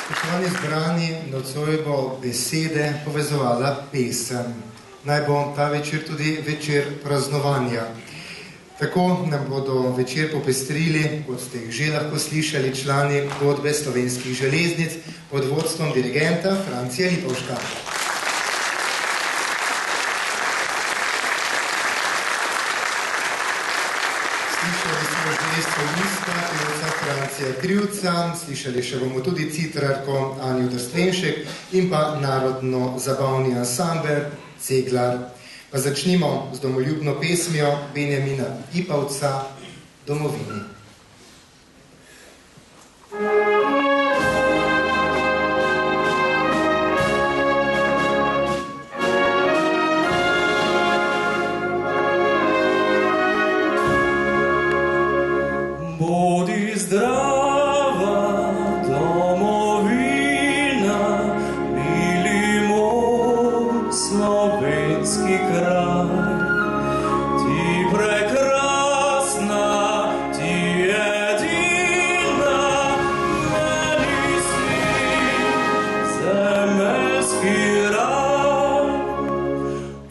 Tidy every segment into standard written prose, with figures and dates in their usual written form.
Spoštovani zbrani, nocoj bo besede povezovala pesem. Naj bo ta večer tudi večer praznovanja. Tako nam bodo večer popestrili, kot ste jih že lahko slišali, člani godbe Slovenskih železnic pod vodstvom dirigenta Francija Lipovška. Slišali smo že solista, pevca Francija Krivca, slišali še bomo tudi citrarko Anjo Drstvenšek in pa narodno-zabavni ansambel Ceglar. Pa začnimo z domoljubno pesmijo Benjamina Ipavca Domovini. Bodi zdrava, domovina, mili moj slovenski kraj. Ti prekrasna, ti edina, meni si zemeljski raj.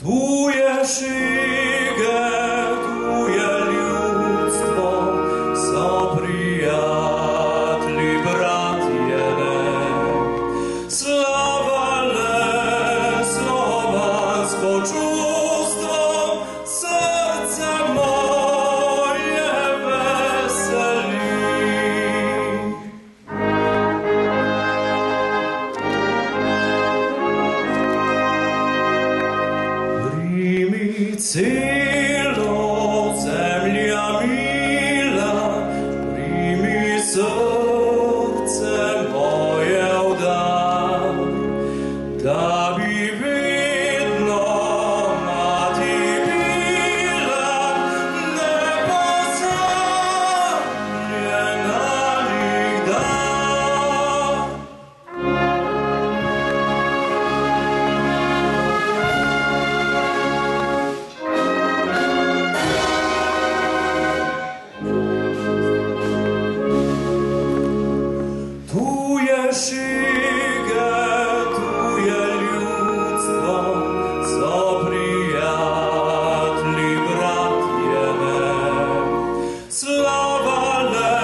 Tu je šige, tu je ljudstvo, so prijatelji, bratje ne. Slavale slovansko čustvo, srce moje veseli. Primi celo zemlja mila, primi srce moje v dar, da bi vedno mati bila nepozabljena nikdar. Tu je šige, tu je ljudstvo, so prijatelji, bratje ne. Slavale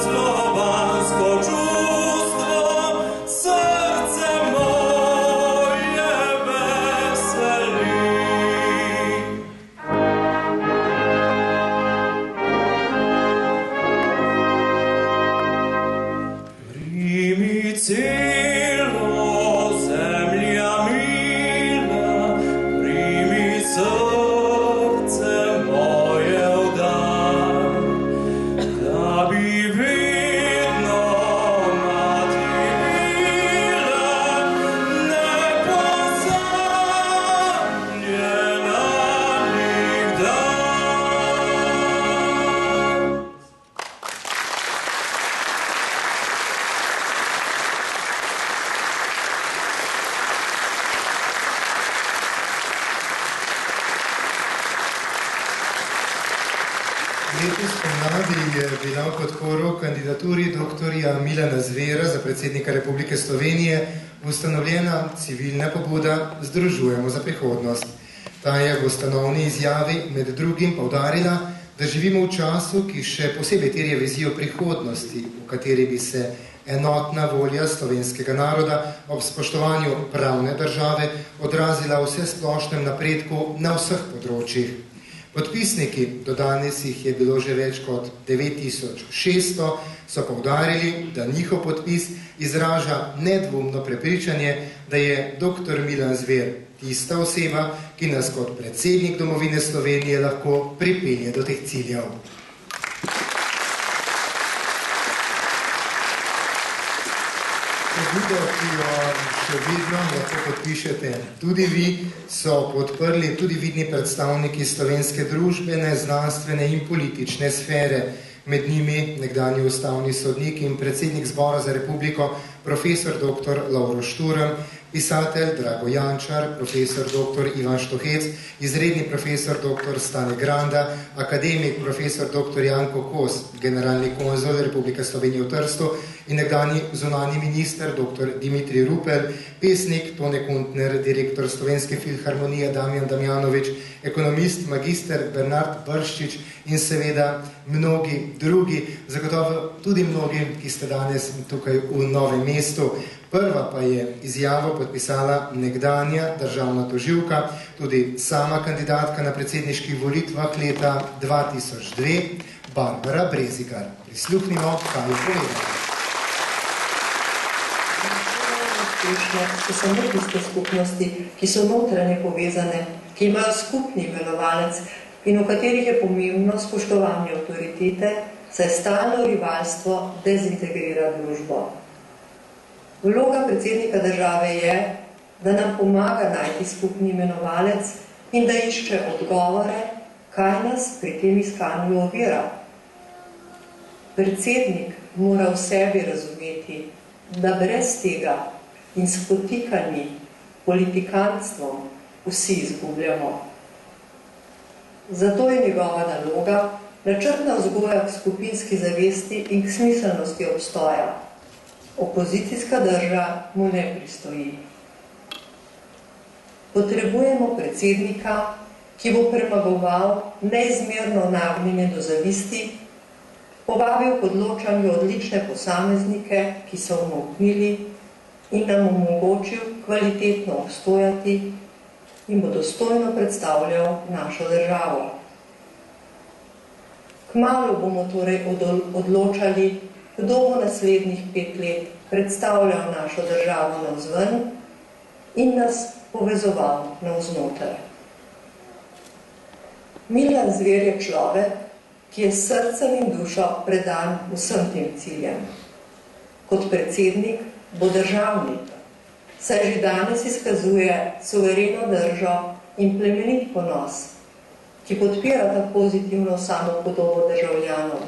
slovansko čustvo, srce moje veseli. Primi celo zemlja mila, primi srce moje v dar, da bi vedno mati bila nepozabljena nikdar. Letos spomladi je bila v podporo kandidaturi doktorja Milana Zvera za predsednika Republike Slovenije ustanovljena civilna pobuda Združujemo za prihodnost. Ta je v ustanovni izjavi med drugim poudarila, da živimo v času, ki še posebej terja vizijo prihodnosti, v kateri bi se enotna volja slovenskega naroda ob spoštovanju pravne države odrazila v vsesplošnem napredku na vseh področjih. Podpisniki, do danes jih je bilo že več kot 9600, so poudarili, da njihov podpis izraža nedvomno prepričanje, da je dr. Milan Zver tista oseba, ki nas kot predsednik domovine Slovenije lahko pripelje do teh ciljev. Pobudo, ki jo še vidno lahko podpišete tudi vi, so podprli tudi vidni predstavniki slovenske družbene, znanstvene in politične sfere, med njimi nekdanji ustavni sodnik in predsednik Zbora za republiko profesor dr. Lovro Šturm, pisatelj Drago Jančar, profesor dr. Ivan Štohec, izredni profesor dr. Stane Granda, akademik profesor dr. Janko Kos, generalni konzul Republike Slovenije v Trstu in nekdanji zunanji minister dr. Dimitrij Rupel, pesnik Tone Kuntner, direktor Slovenske filharmonije Damjan Damjanovič, ekonomist magister Bernard Brščič in seveda mnogi drugi, zagotovo tudi mnogi, ki ste danes tukaj v Novem mestu. Prva pa je izjavo podpisala nekdanja državna tožilka, tudi sama kandidatka na predsedniških volitvah leta 2002, Barbara Brezigar. Prisluhnimo, kaj je povedala. To so medijske skupnosti, ki so notranje povezane, ki imajo skupni imenovalec in v katerih je pomembno spoštovanje avtoritete, saj stalno rivalstvo dezintegrira družbo. Vloga predsednika države je, da nam pomaga najti skupni imenovalec in da išče odgovore, kaj nas pri tem iskanju ovira. Predsednik mora v sebi razumeti, da brez tega in s potikanji, politikantstvom vsi izgubljamo. Zato je njegova naloga načrtna vzgoja k skupinski zavesti in k smiselnosti obstoja. Opozicijska drža mu ne pristoji. Potrebujemo predsednika, ki bo premagoval neizmerno nagnjenje do zavisti, povabil k odločanju odlične posameznike, ki so umoknili in nam omogočil kvalitetno obstojati in bo dostojno predstavljal našo državo. Kmalu bomo torej odločali, kdo bo naslednjih 5 let predstavljal našo državo navzven in nas povezoval navznoter. Milan Zver je človek, ki je s srcem in dušo predan vsem tem ciljem. Kot predsednik bo državnik, saj že danes izkazuje suvereno držo in plemenit ponos, ki podpira ta pozitivno samopodobo državljanov.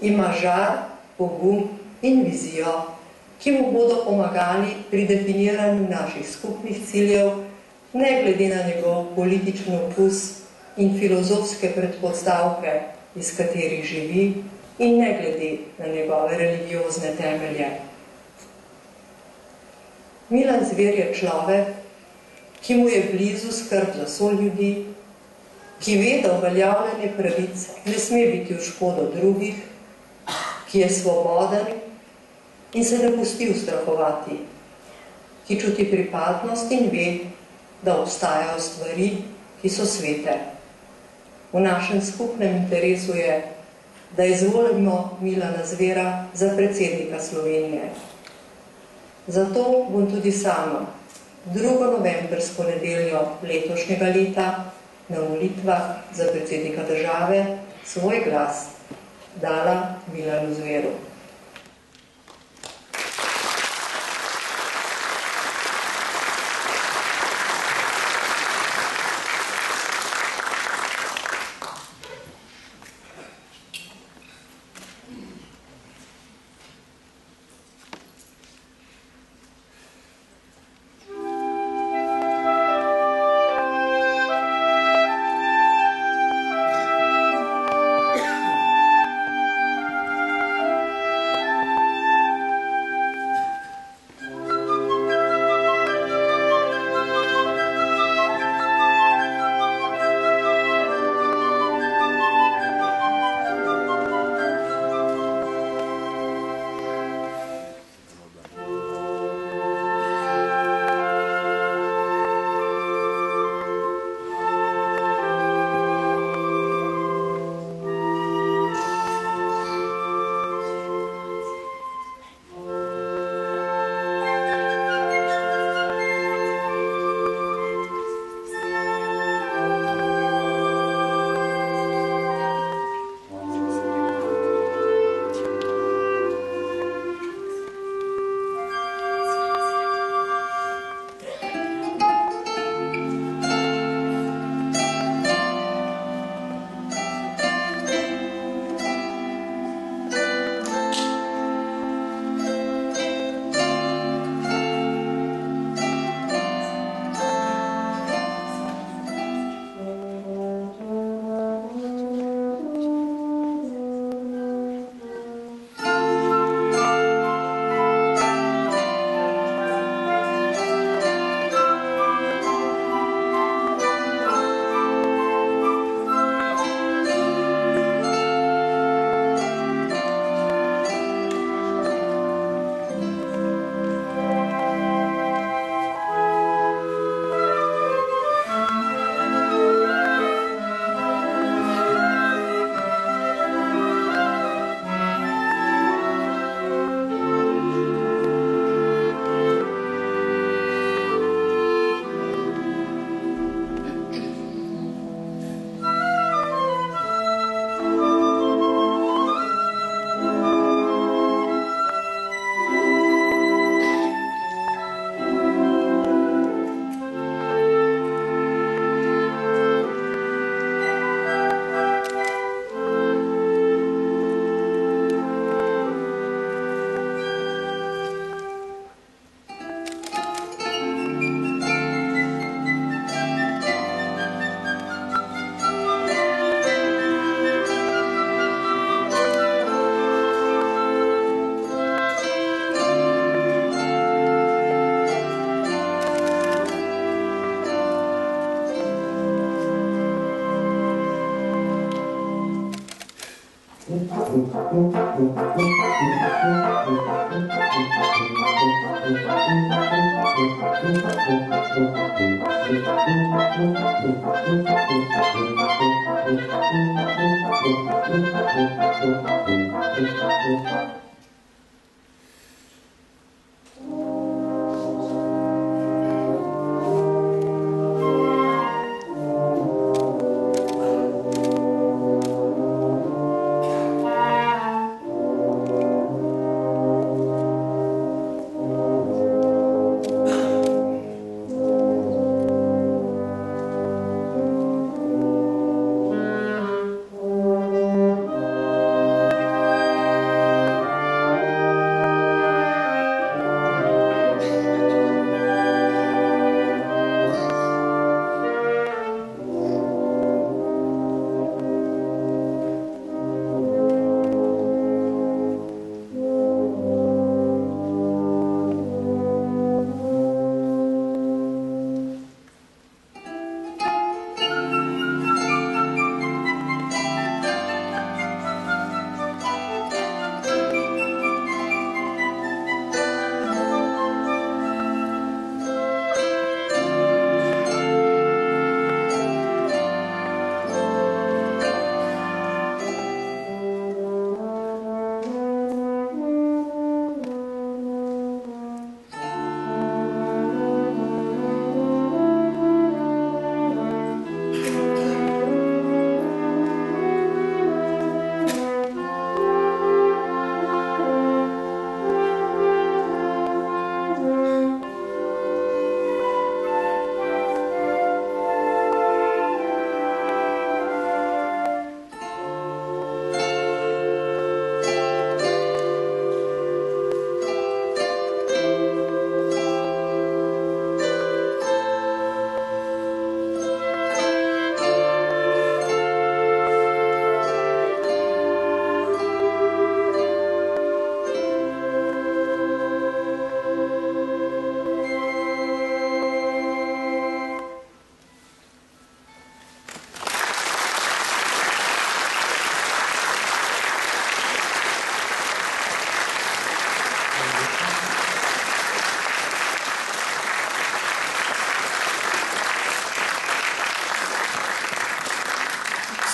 Ima žar, pogum in vizijo, ki mu bodo pomagali pri definiranju naših skupnih ciljev, ne glede na njegov politični okus in filozofske predpostavke, iz katerih živi, in ne glede na njegove religiozne temelje. Milan Zver je človek, ki mu je blizu skrb za soljudi, ki ve, da uveljavljanje pravic ne sme biti v škodo drugih, ki je svoboden in se ne pusti ustrahovati, ki čuti pripadnost in ve, da obstajajo stvari, ki so svete. V našem skupnem interesu je, da izvolimo Milana Zvera za predsednika Slovenije. Zato bom tudi sama 2. novembrsko nedeljo letošnjega leta na volitvah za predsednika države svoj glas dala Milanu Zveru.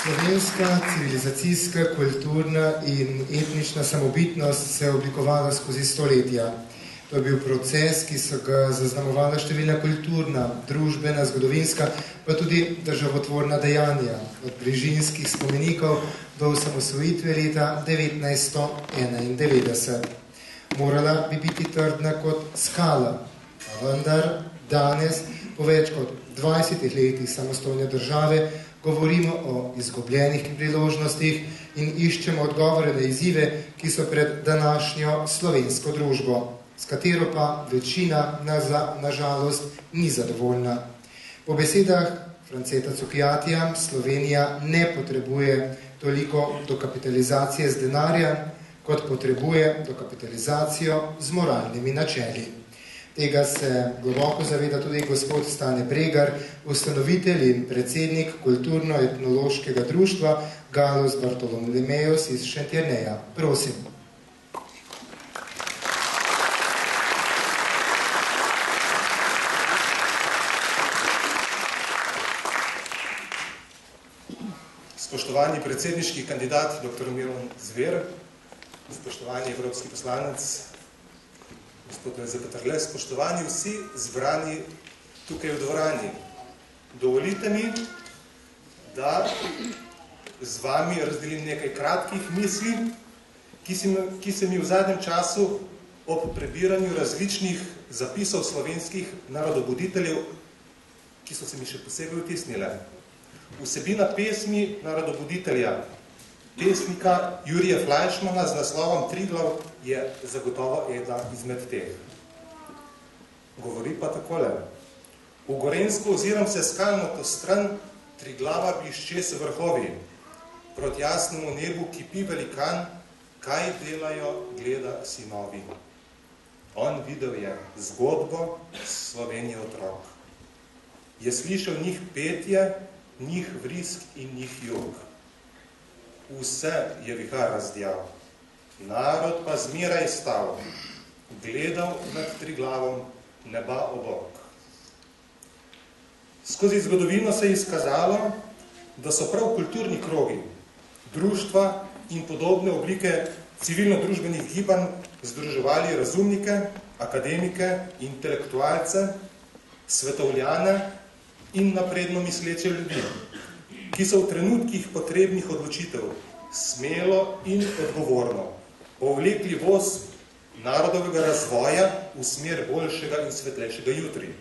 Slovenska civilizacijska, kulturna in etnična samobitnost se je oblikovala skozi stoletja. To je bil proces, ki so ga zaznamovala številna kulturna, družbena, zgodovinska, pa tudi državotvorna dejanja, od brižinskih spomenikov do osamosvojitve leta 1991. Morala bi biti trdna kot skala, a vendar danes, po več kot 20 letih samostojne države, govorimo o izgubljenih priložnostih in iščemo odgovore na izzive, ki so pred današnjo slovensko družbo, s katero pa večina nažalost ni zadovoljna. Po besedah Franceta Cukjatija Slovenija ne potrebuje toliko dokapitalizacije z denarjem, kot potrebuje dokapitalizacijo z moralnimi načeli. Tega se globoko zaveda tudi gospod Stane Bregar, ustanovitelj in predsednik kulturno-etnološkega društva Gallus Bartolomeusz iz Šentjerneja. Prosim. Spoštovani predsedniški kandidat dr. Milan Zver, spoštovani evropski poslanec, gospod Lojze Peterle, spoštovani vsi zbrani tukaj v dvorani. Dovolite mi, da z vami razdelim nekaj kratkih misli, ki se mi v zadnjem času ob prebiranju različnih zapisov slovenskih narodobuditeljev, ki so se mi še posebej vtisnile. Vsebina pesmi narodobuditelja, pesnika Jurija Flajšmana z naslovom Triglav je zagotovo ena izmed teh. Govori pa takole. V Gorenjsko oziram se skalnato stran, Triglava blišče se vrhovi. Proti jasnemu nebu kipi velikan, kaj delajo, gleda sinovi. On videl je zgodbo Slovenije otrok. Je slišal njih petje, njih vrisk in njih jog. Vse je vihar razdjal. narod pa zmeraj stal, gledal nad Triglavom neba obok. Skozi zgodovino se je izkazalo, da so prav kulturni krogi, društva in podobne oblike civilno-družbenih gibanj združevali razumnike, akademike, intelektualce, svetovljane in napredno misleče ljudi, ki so v trenutkih potrebnih odločitev smelo in odgovorno povlekli voz narodovega razvoja v smer boljšega in svetlejšega jutri.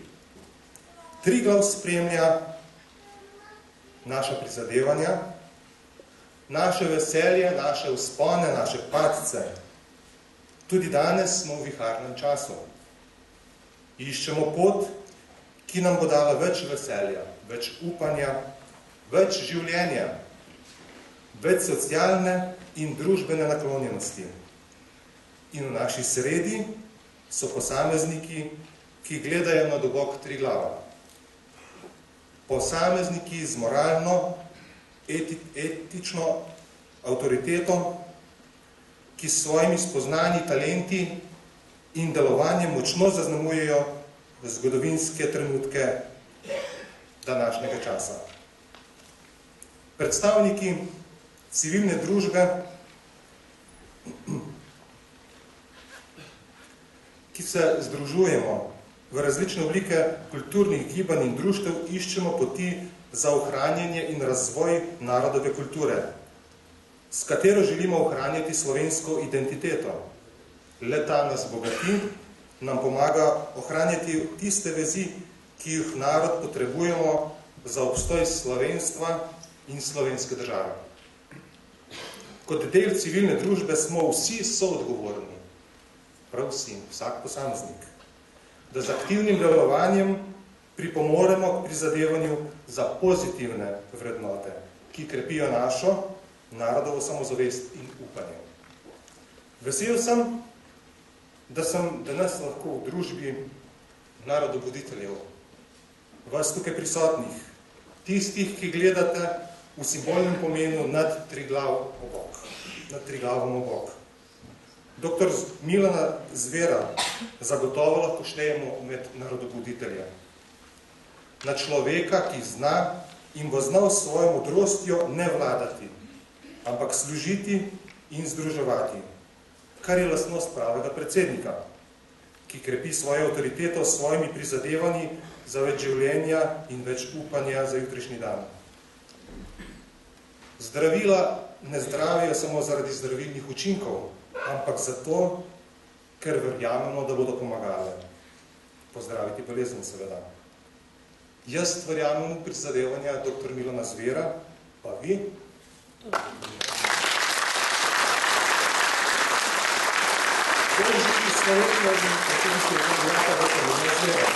Triglav spremlja naša prizadevanja, naše veselje, naše vzpone, naše padce. Tudi danes smo v viharnem času. Iščemo pot, ki nam bo dala več veselja, več upanja, več življenja, več socialne in družbene naklonjenosti. In v naši sredi so posamezniki, ki gledajo na dobok Triglava. Posamezniki z moralno, etično avtoriteto, ki s svojimi spoznanji, talenti in delovanjem močno zaznamujejo zgodovinske trenutke današnjega časa. Predstavniki civilne družbe, ki se združujemo v različne oblike kulturnih gibanj in društev, iščemo poti za ohranjanje in razvoj narodove kulture, s katero želimo ohranjati slovensko identiteto. Le-ta nas bogati, nam pomaga ohranjati tiste vezi, ki jih narod potrebujemo za obstoj slovenstva in slovenske države. Kot del civilne družbe smo vsi soodgovorni, prav vsi, vsak posameznik, da z aktivnim delovanjem pripomoremo k prizadevanju za pozitivne vrednote, ki krepijo našo narodovo samozavest in upanje. Vesel sem, da sem danes lahko v družbi narodobuditeljev, vas tukaj prisotnih, tistih, ki gledate v simbolnem pomenu nad Triglavom obok. Dr. Milana Zvera zagotovo lahko štejemo med narodobuditelje. Na človeka, ki zna in bo znal s svojo modrostjo ne vladati, ampak služiti in združevati, kar je lastnost pravega predsednika, ki krepi svojo avtoriteto s svojimi prizadevanji za več življenja in več upanja za jutrišnji dan. Zdravila ne zdravijo samo zaradi zdravilnih učinkov, ampak zato, ker verjamemo, da bodo pomagale. Pozdraviti bolezen, seveda. Jaz verjamem v prizadevanja dr. Milana Zvera, pa vi? Želi Slovenija in predsedniški odgovorata dr. Milana Zvera.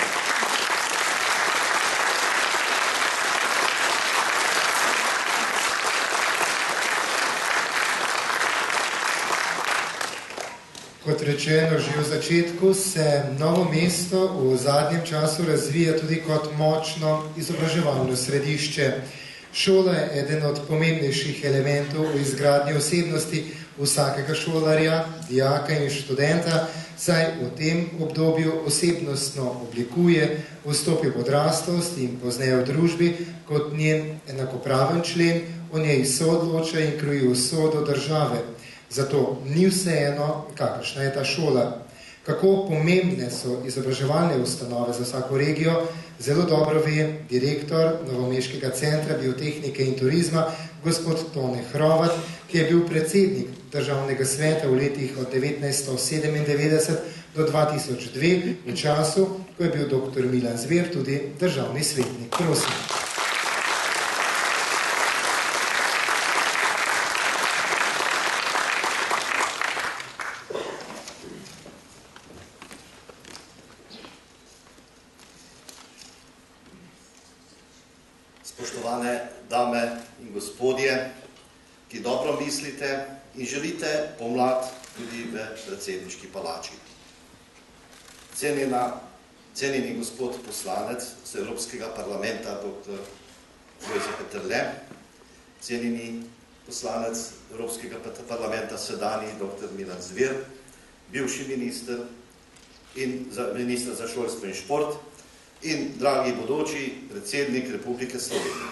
Kot rečeno, že v začetku se Novo mesto v zadnjem času razvija tudi kot močno izobraževalno središče. Šola je eden od pomembnejših elementov v izgradnji osebnosti vsakega šolarja, dijaka in študenta, saj v tem obdobju osebnostno oblikuje, vstopi v odraslost in pozneje v družbi kot njen enakopraven člen, o njej soodloča in kroji usodo države. Zato ni vseeno, kakršna je ta šola. Kako pomembne so izobraževalne ustanove za vsako regijo, zelo dobro ve direktor Novomeškega centra biotehnike in turizma, gospod Tone Hrovat, ki je bil predsednik Državnega sveta v letih od 1997 do 2002, v času, ko je bil dr. Milan Zver tudi državni svetnik. Prosim. Spoštovane dame in gospodje, ki dobro mislite in želite pomlad tudi v predsedniški palači. Cenjeni gospod poslanec z Evropskega parlamenta, dr. Lojze Peterle, cenjeni poslanec Evropskega parlamenta, sedanji dr. Milan Zver, bivši minister za šolstvo in šport in dragi bodoči predsednik Republike Slovenije.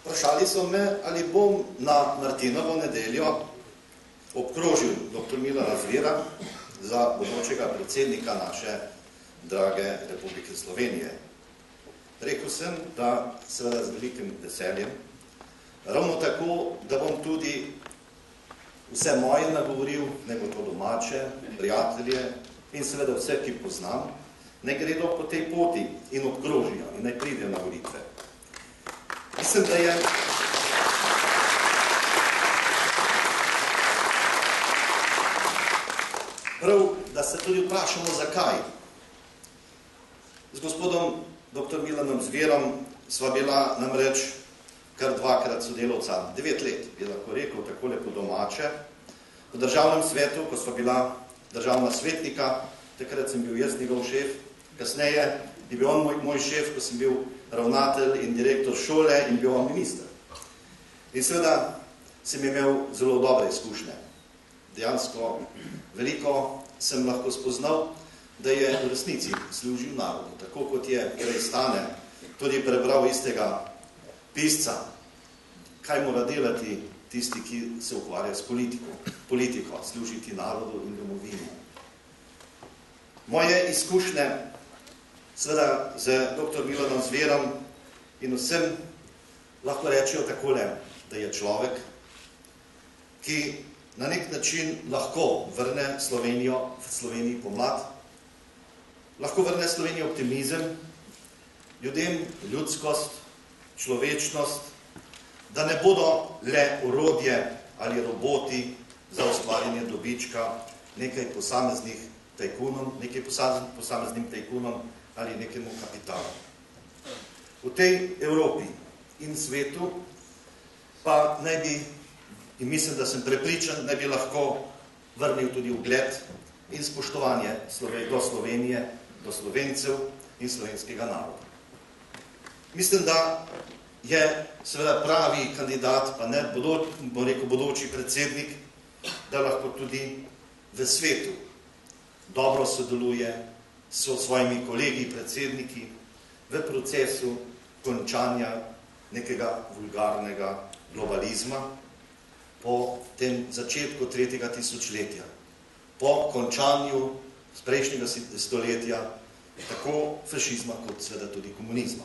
Vprašali so me, ali bom na Martinovo nedeljo obkrožil dr. Milana Zvera za bodočega predsednika naše drage Republike Slovenije. Rekel sem, da seveda z velikim veseljem, ravno tako, da bom tudi vse moje nagovoril, ne bo to domače, prijatelje in seveda vse, ki poznam, ne gredo po tej poti in obkrožijo in naj pridejo na volitve. Mislim, da je prav, da se tudi vprašamo, zakaj. Z gospodom dr. Milanom Zverom sva bila namreč kar dvakrat sodelavca, 9 let, bi lahko rekel, takole po domače. V državnem svetu, ko sva bila državna svetnika, takrat sem bil jaz njegov šef, kasneje je bil on moj šef, ko sem bil ravnatelj in direktor šole in bil on minister. In seveda sem imel zelo dobre izkušnje. Dejansko veliko sem lahko spoznal, da je v resnici služil narodu, tako kot je Grej Stane tudi prebral istega pisca, kaj mora delati tisti, ki se ukvarja s politiko, služiti narodu in domovini. Moje izkušnje seveda z dr. Milanom Zverom in vsem lahko rečejo takole, da je človek, ki na nek način lahko vrne Slovenijo v Sloveniji pomlad, lahko vrne Sloveniji optimizem, ljudem ljudskost, človečnost, da ne bodo le orodje ali roboti za ustvarjanje dobička nekaj posameznih tajkunom, nekaj posameznim tajkunom ali nekemu kapitalu. V tej Evropi in svetu pa naj bi, in mislim, da sem prepričan, naj bi lahko vrnil tudi ugled in spoštovanje do Slovenije, do Slovencev in slovenskega naroda. Mislim, da je seveda pravi kandidat, pa ne bo rekel bodoči predsednik, da lahko tudi v svetu dobro sodeluje s svojimi kolegi, predsedniki v procesu končanja nekega vulgarnega globalizma po tem začetku 3. tisočletja, po končanju z prejšnjega stoletja, tako fašizma kot seveda tudi komunizma.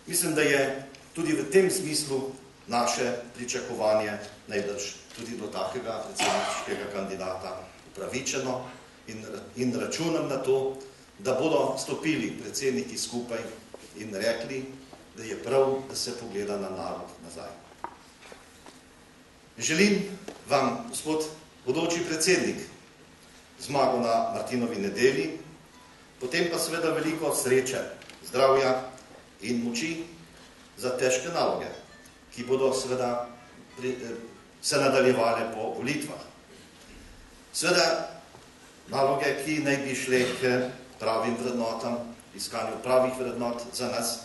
Mislim, da je tudi v tem smislu naše pričakovanje najbrž tudi do takega predsedniškega kandidata upravičeno in računam na to, da bodo stopili predsedniki skupaj in rekli, da je prav, da se pogleda na narod nazaj. Želim vam, gospod bodoči predsednik, zmago na Martinovi nedelji, potem pa seveda veliko sreče, zdravja in moči za težke naloge, ki bodo seveda se nadaljevale po volitvah. Seveda naloge, ki naj bi šle k pravim vrednotam, iskanju pravih vrednot za nas,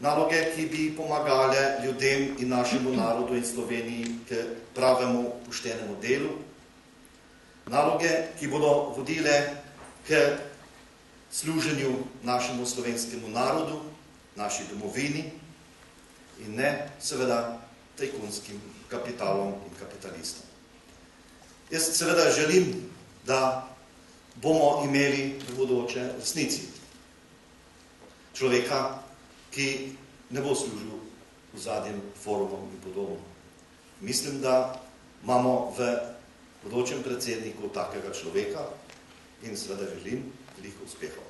naloge, ki bi pomagale ljudem in našemu narodu in Sloveniji k pravemu poštenemu delu, naloge, ki bodo vodile k služenju našemu slovenskemu narodu, naši domovini in ne seveda tajkunskim kapitalom in kapitalistom. Jaz seveda želim, da bomo imeli v bodoče resnici človeka, ki ne bo služil v zadnjem forumom in podobno. Mislim, da imamo v bodočem predsedniku takega človeka in seveda želim veliko uspehov.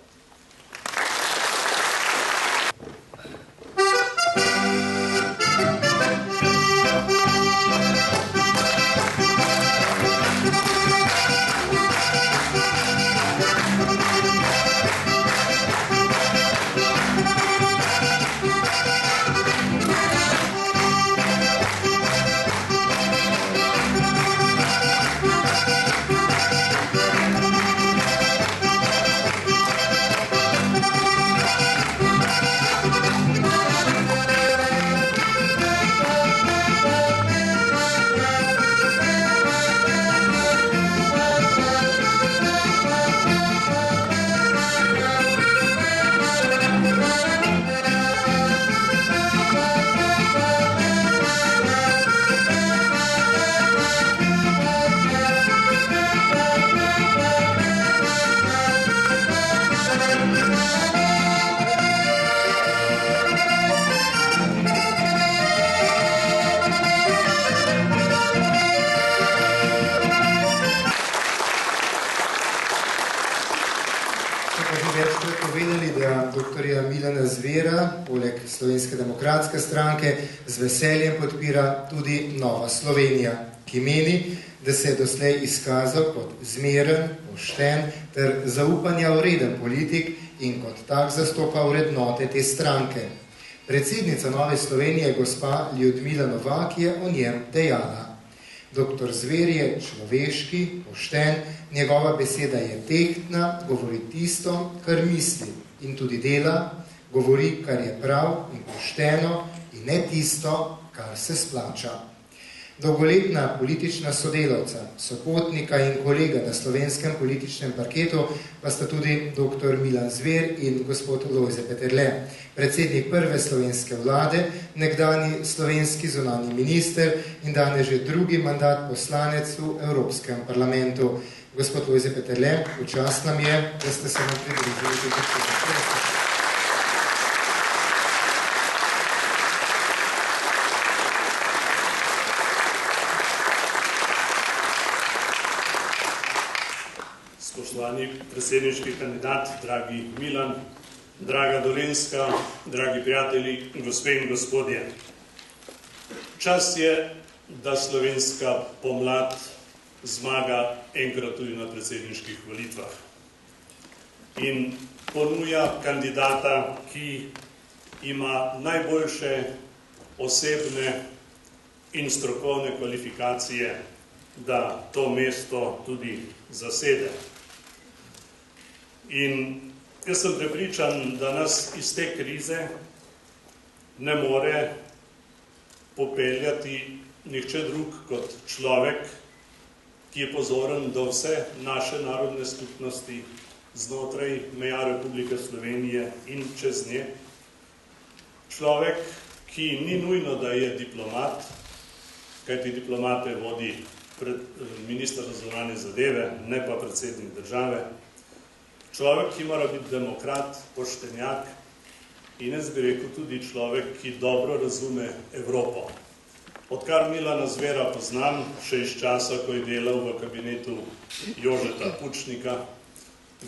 Zvera, poleg Slovenske demokratske stranke, z veseljem podpira tudi Nova Slovenija, ki meni, da se je doslej izkazal kot zmeren, pošten ter zaupanja vreden politik in kot tak zastopa vrednote te stranke. Predsednica Nove Slovenije, gospa Ljudmila Novak, je o njem dejala: Doktor Zver je človeški, pošten, njegova beseda je tehtna, govori tisto, kar misli in tudi dela, govori, kar je prav in pošteno in ne tisto, kar se splača. Dolgoletna politična sodelavca, sopotnika in kolega na slovenskem političnem parketu pa sta tudi dr. Milan Zver in gospod Lojze Peterle, predsednik prve slovenske vlade, nekdanji slovenski zunanji minister in danes že drugi mandat poslanec v Evropskem parlamentu. Gospod Lojze Peterle, v čast nam je, da ste se nam pridružili. Spoštovani predsedniški kandidat, dragi Milan, draga Dolenjska, dragi prijatelji, gospe in gospodje. Čas je, da slovenska pomlad zmaga enkrat tudi na predsedniških volitvah in ponuja kandidata, ki ima najboljše osebne in strokovne kvalifikacije, da to mesto tudi zasede. In jaz sem prepričan, da nas iz te krize ne more popeljati nihče drug kot človek, ki je pozoren do vse naše narodne skupnosti znotraj meja Republike Slovenije in čez nje. Človek, ki ni nujno, da je diplomat, kajti diplomate vodi minister za zunanje zadeve, ne pa predsednik države. Človek, ki mora biti demokrat, poštenjak in jaz bi rekel tudi človek, ki dobro razume Evropo. Odkar Milana Zvera poznam, še iz časa, ko je delal v kabinetu Jožeta Pučnika,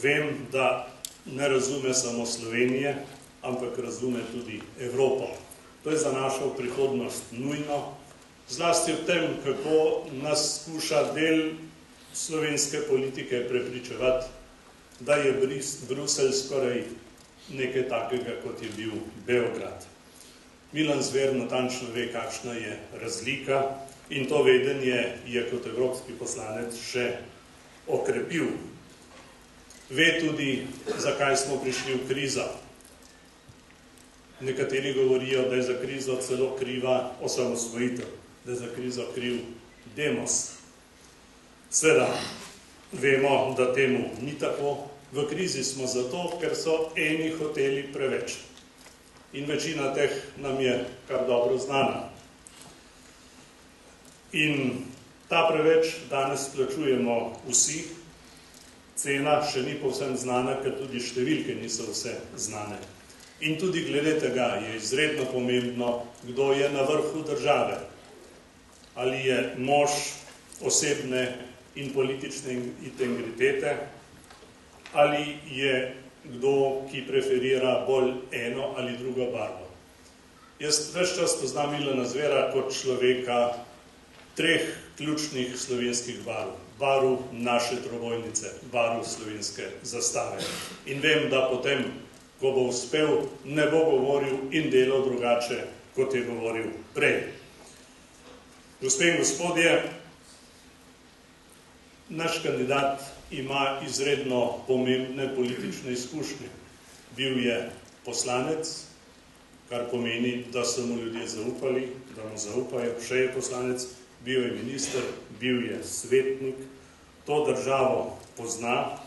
vem, da ne razume samo Slovenije, ampak razume tudi Evropo. To je za našo prihodnost nujno, zlasti v tem, kako nas skuša del slovenske politike prepričevati, da je Bruselj skoraj nekaj takega, kot je bil Beograd. Milan Zver natančno ve, kakšna je razlika in to vedenje je kot evropski poslanec še okrepil. Ve tudi, zakaj smo prišli v krizo. Nekateri govorijo, da je za krizo celo kriva osamosvojitev, da je za krizo kriv demos. Seveda, vemo, da temu ni tako. V krizi smo zato, ker so eni hoteli preveč. In večina teh nam je kar dobro znana. In ta preveč danes plačujemo vsi. Cena še ni povsem znana, ker tudi številke niso vse znane. In tudi glede tega je izredno pomembno, kdo je na vrhu države. Ali je mož osebne in politične integritete, ali je kdo, ki preferira bolj eno ali drugo barvo. Jaz ves čas poznam Milana Zvera kot človeka treh ključnih slovenskih barv. Barv naše trobojnice, barv slovenske zastave. In vem, da potem, ko bo uspel, ne bo govoril in delal drugače, kot je govoril prej. Gospe in gospodje, naš kandidat ima izredno pomembne politične izkušnje. Bil je poslanec, kar pomeni, da so mu ljudje zaupali, da mu zaupajo, še je poslanec, bil je minister, bil je svetnik, to državo pozna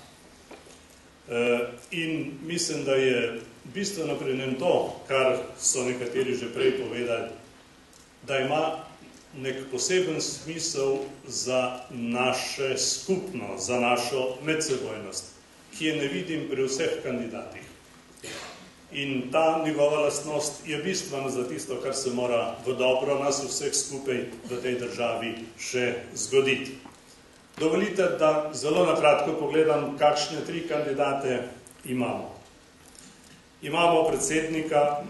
in mislim, da je bistveno pri njem to, kar so nekateri že prej povedali, da ima nek poseben smisel za naše skupno, za našo medsebojnost, ki je ne vidim pri vseh kandidatih. In ta njegova lastnost je bistvena za tisto, kar se mora v dobro nas vseh skupaj v tej državi še zgoditi. Dovolite, da zelo na kratko pogledam, kakšne tri kandidate imamo. imamo predsednika,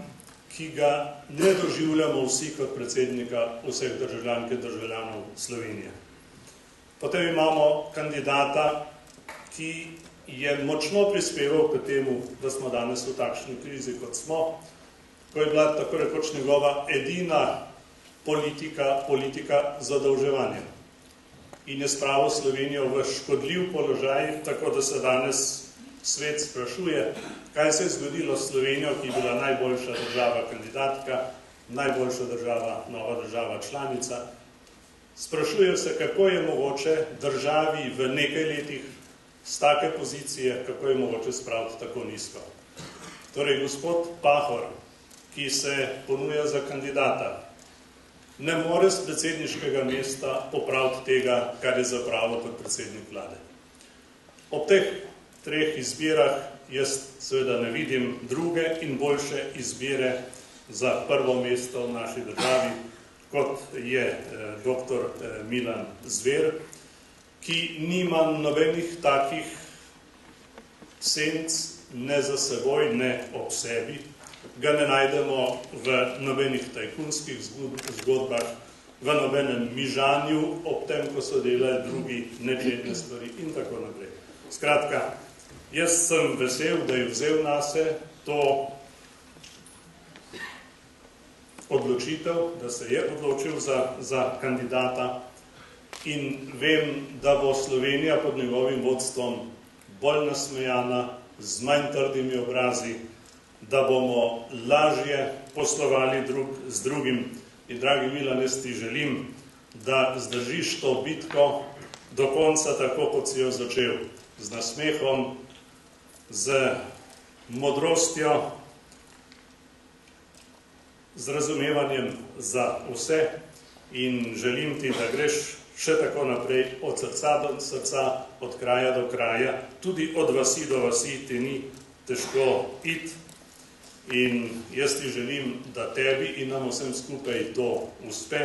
ki ga ne doživljamo vsi kot predsednika vseh državljank in državljanov Slovenije. Potem imamo kandidata, ki je močno prispeval k temu, da smo danes v takšni krizi, kot smo, ko je bila tako rekoč njegova edina politika zadolževanja. In je spravil Slovenijo v škodljiv položaj, tako da se danes svet sprašuje, kaj se je zgodilo s Slovenijo, ki je bila najboljša država kandidatka, najboljša država, nova država članica. Sprašuje se, kako je mogoče državi v nekaj letih z take pozicije, kako je mogoče spraviti tako nizko. Torej, gospod Pahor, ki se ponuja za kandidata, ne more z predsedniškega mesta popraviti tega, kar je zapravil kot predsednik vlade. Ob teh treh izbirah jaz seveda ne vidim druge in boljše izbire za prvo mesto v naši državi, kot je dr. Milan Zver, ki nima nobenih takih senc ne za seboj, ne ob sebi. Ga ne najdemo v nobenih tajkunskih zgodbah, v nobenem mižanju, ob tem, ko so delali drugi nečedne stvari in tako naprej. Skratka, jaz sem vesel, da je vzel nase to odločitev, da se je odločil za kandidata in vem, da bo Slovenija pod njegovim vodstvom bolj nasmejana, z manj trdimi obrazi, da bomo lažje poslovali drug z drugim. In dragi Milan, jaz ti želim, da zdržiš to bitko do konca tako, kot si jo začel. Z nasmehom, z modrostjo, z razumevanjem za vse in želim ti, da greš še tako naprej od srca do srca, od kraja do kraja, tudi od vasi do vasi ti ni težko iti. In jaz ti želim, da tebi in nam vsem skupaj to uspe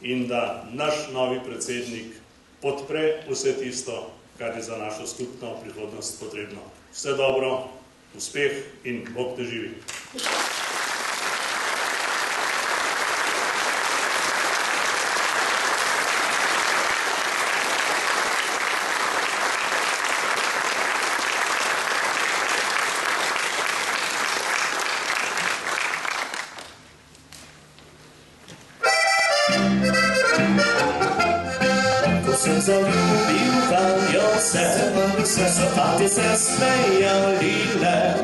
in da naš novi predsednik podpre vse tisto, kar je za našo skupno prihodnost potrebno. Vse dobro, uspeh in Bog te živi. Zaljubil vanjo se, so fati se smejali le,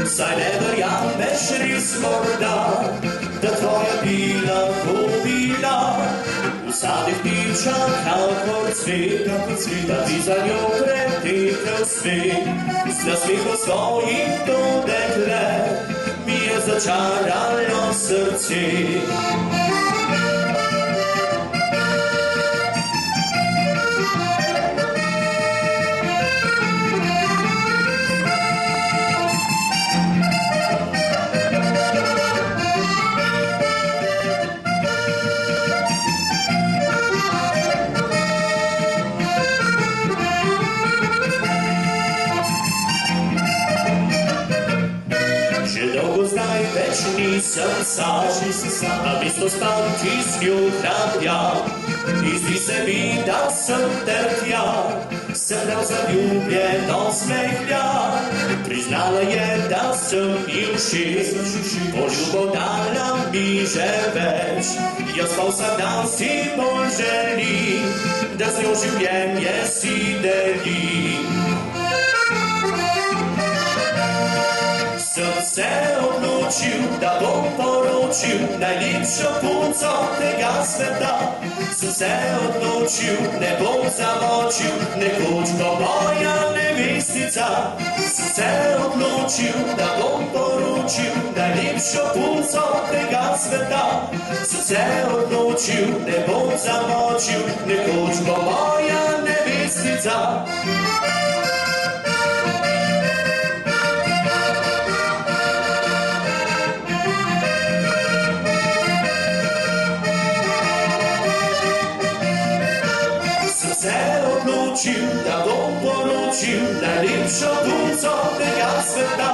saj ne verjameš res morda, da tvoja bila bila, v sadih ptiča kakor cvet, da bi za njo pretekel svet. Z nasmehom svojim to dekle mi je začaralo srce. Nisem sam, na mesto stan čistjo hrapja, in zdi se mi, da sem trtja, sem prav zaljubljeno smehlja. Priznala je, da sem ji všeč, poljubo dala mi že več, jaz pa vsak dan si bolj želim, da z njo življenje si delim. Sem se odločil, da bom poročil najlepšo punco tega sveta. Sem se odločil, ne bom zamočil, nekoč bo moja nevestica. Sem se odločil, da bom poročil najlepšo punco tega sveta. Sem se odločil, ne bom zamočil, nekoč bo moja nevestica. Da bom poročil najlepšo punco tega sveta.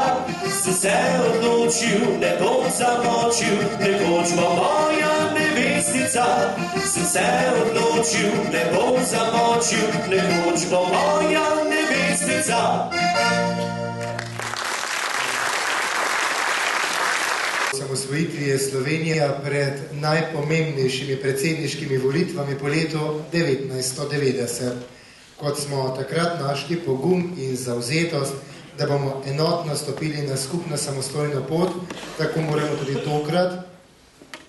Sem se odločil, ne bom zamočil, nekoč bo moja nevestica. Sem se odločil, ne bom zamočil, nekoč bo moja nevestica. Osamosvojitvi je Slovenija pred najpomembnejšimi predsedniškimi volitvami po letu 1990. Kot smo takrat našli pogum in zavzetost, da bomo enotno stopili na skupno samostojno pot, tako moramo tudi tokrat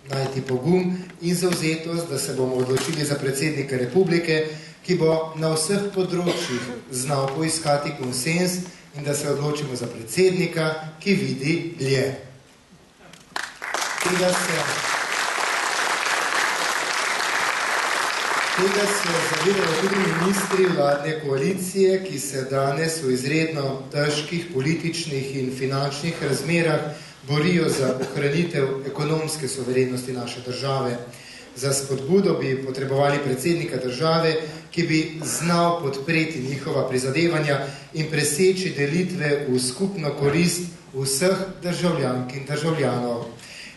najti pogum in zavzetost, da se bomo odločili za predsednika republike, ki bo na vseh področjih znal poiskati konsens in da se odločimo za predsednika, ki vidi dlje. Tega se zavedajo tudi ministri vladne koalicije, ki se danes v izredno težkih političnih in finančnih razmerah borijo za ohranitev ekonomske suverenosti naše države. Za spodbudo bi potrebovali predsednika države, ki bi znal podpreti njihova prizadevanja in preseči delitve v skupno korist vseh državljank in državljanov.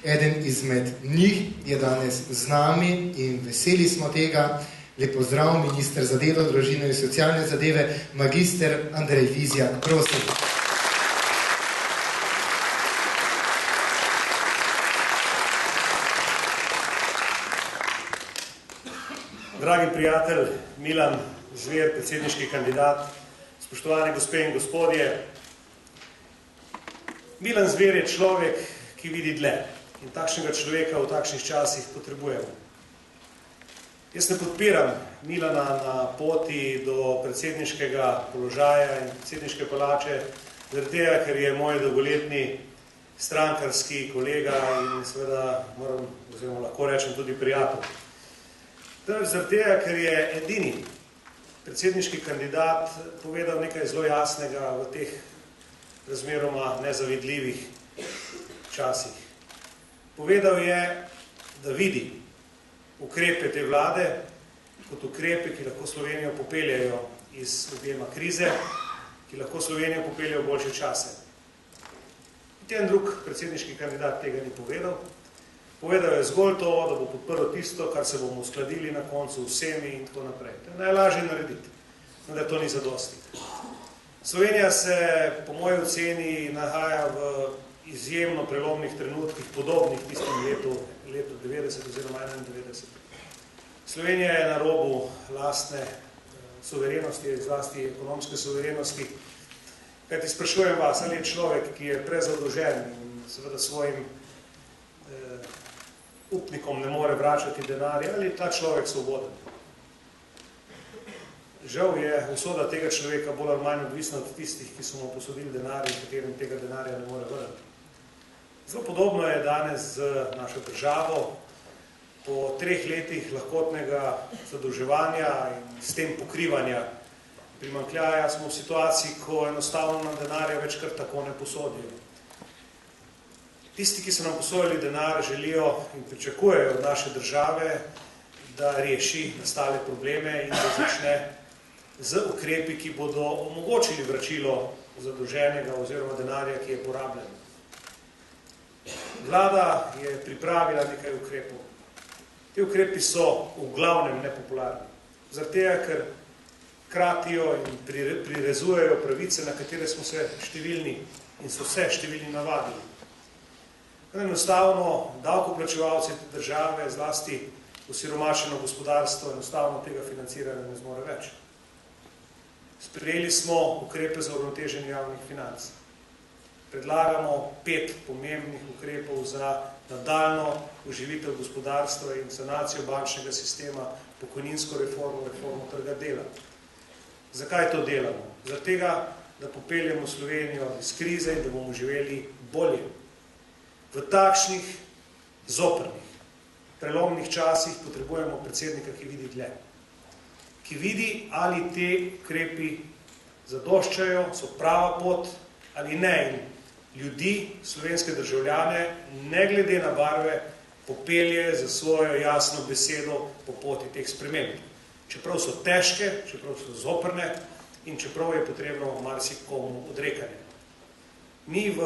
Eden izmed njih je danes z nami in veseli smo tega. Lep pozdrav, minister za delo, družino in socialne zadeve, magister Andrej Vizjak. Prosim. Dragi prijatelj Milan Zver, predsedniški kandidat, spoštovani gospe in gospodje. Milan Zver je človek, ki vidi dlje. In takšnega človeka v takšnih časih potrebujemo. Jaz ne podpiram Milana na poti do predsedniškega položaja in predsedniške palače, zaradi tega, ker je moj dolgoletni strankarski kolega in seveda moram, oziroma lahko rečem tudi prijatelj. Zaradi tega, ker je edini predsedniški kandidat povedal nekaj zelo jasnega v teh razmeroma nezavidljivih časih. Povedal je, da vidi ukrepe te vlade kot ukrepe, ki lahko Slovenijo popeljajo iz objema krize, ki lahko Slovenijo popeljajo v boljše čase. Niti en drug predsedniški kandidat tega ni povedal. Povedal je zgolj to, da bo podprl tisto, kar se bomo uskladili na koncu vsemi in tako naprej. To je najlažje narediti, vendar to ni zadosti. Slovenija se, po moji oceni, nahaja v izjemno prelomnih trenutkih, podobnih tistim letu 90 oziroma 91. Slovenija je na robu lastne suverenosti, zlasti ekonomske suverenosti. Kajti sprašujem vas, ali je človek, ki je prezadolžen in seveda svojim upnikom ne more vračati denarja, ali je ta človek svoboden? Žal je usoda tega človeka bolj ali manj odvisna od tistih, ki so mu posodili denar in katerim tega denarja ne more vrniti. Zelo podobno je danes z našo državo. Po 3 letih lahkotnega zadolževanja in s tem pokrivanja primanjkljaja smo v situaciji, ko enostavno nam denarja več kar tako ne posodijo. Tisti, ki so nam posojali denar, želijo in pričakujejo od naše države, da reši nastale probleme in da začne z ukrepi, ki bodo omogočili vračilo zadolženega oziroma denarja, ki je porabljen. Vlada je pripravila nekaj ukrepov. Ti ukrepi so v glavnem nepopularni. Zaradi tega, ker kratijo in prirezujejo pravice, na katere smo se številni in so se številni navadili. Enostavno davkoplačevalci te države, zlasti osiromašeno gospodarstvo, enostavno tega financiranja ne zmore več. Sprejeli smo ukrepe za uravnoteženje javnih financ. Predlagamo 5 pomembnih ukrepov za nadaljnjo oživitev gospodarstva in sanacijo bančnega sistema, pokojninsko reformo, reformo trga dela. Zakaj to delamo? Zaradi tega, da popeljemo Slovenijo iz krize in da bomo živeli bolje. V takšnih zoprnih, prelomnih časih potrebujemo predsednika, ki vidi dlje. Ki vidi, ali te ukrepi zadoščajo, so prava pot ali ne. In ljudi, slovenske državljane, ne glede na barve, popelje za svojo jasno besedo po poti teh sprememb. Čeprav so težke, čeprav so zoprne in čeprav je potrebno marsikomu odrekanje. Mi v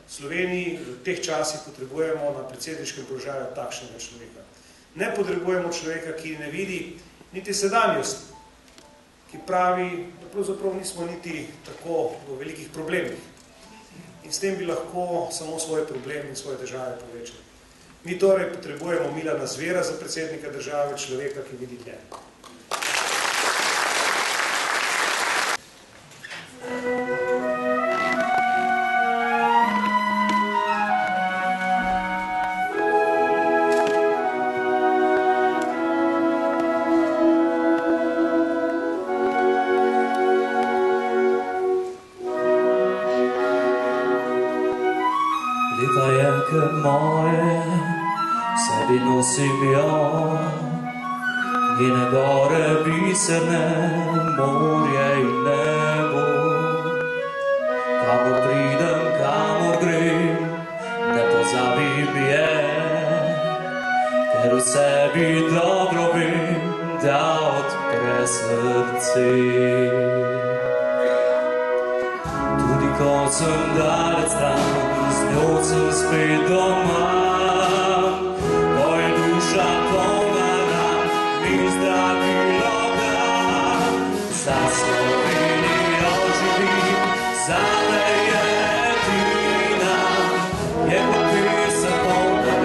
Sloveniji v teh časih potrebujemo na predsedniškem položaju takšnega človeka. Ne potrebujemo človeka, ki ne vidi niti sedanjosti, ki pravi, da pravzaprav nismo niti tako v velikih problemih. In s tem bi lahko samo svoje probleme in svoje težave povečali. Mi torej potrebujemo Milana Zvera za predsednika države, človeka, ki vidi dlje. Moje, sebi nosim njene gore biserne, morje in nebo. Kamor pridem, kamor grem, ne pozabim je, ker v sebi dobro vem, da odpre srce. Tudi ko sem dalec stran, z njo sem spet doma, ko je duša polna ran, mi zdravilo da. Za Slovenijo živim, zame je edina, je kot pesem polna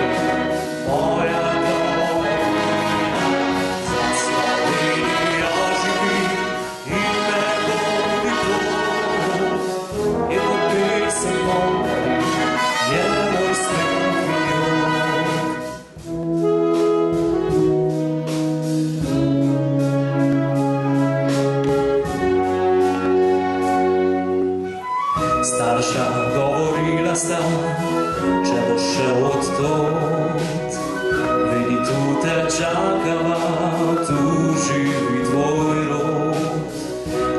moja domovina. Za Slovenijo živim in me bodi to, je kot pesem polna je moj smeh in jok. Starša govorila sta, če boš šel odtot, vidi tu te čakava, tu živi tvoj rod,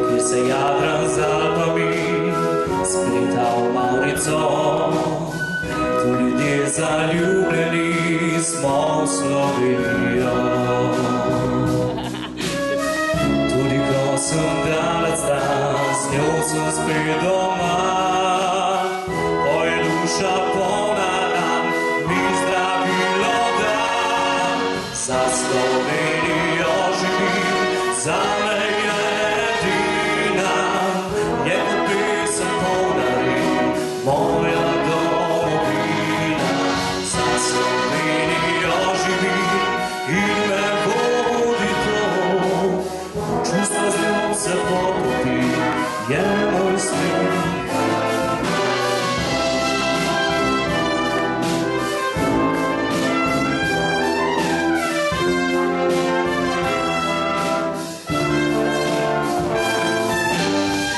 kjer se Jadran z Alpami spleta v Maurico. Tu ljudje zaljubljeni smo v Slovenijo. Tudi ko sem dalec stran, z njo sem spet doma, ko je duša polna ran, mi zdravilo da. Za Slovenijo živim, zame je edina, je kot pesem polna rin, moja domovina. Za Slovenijo živim in me vodi to, čustva z njo se potopi, je moj smeh.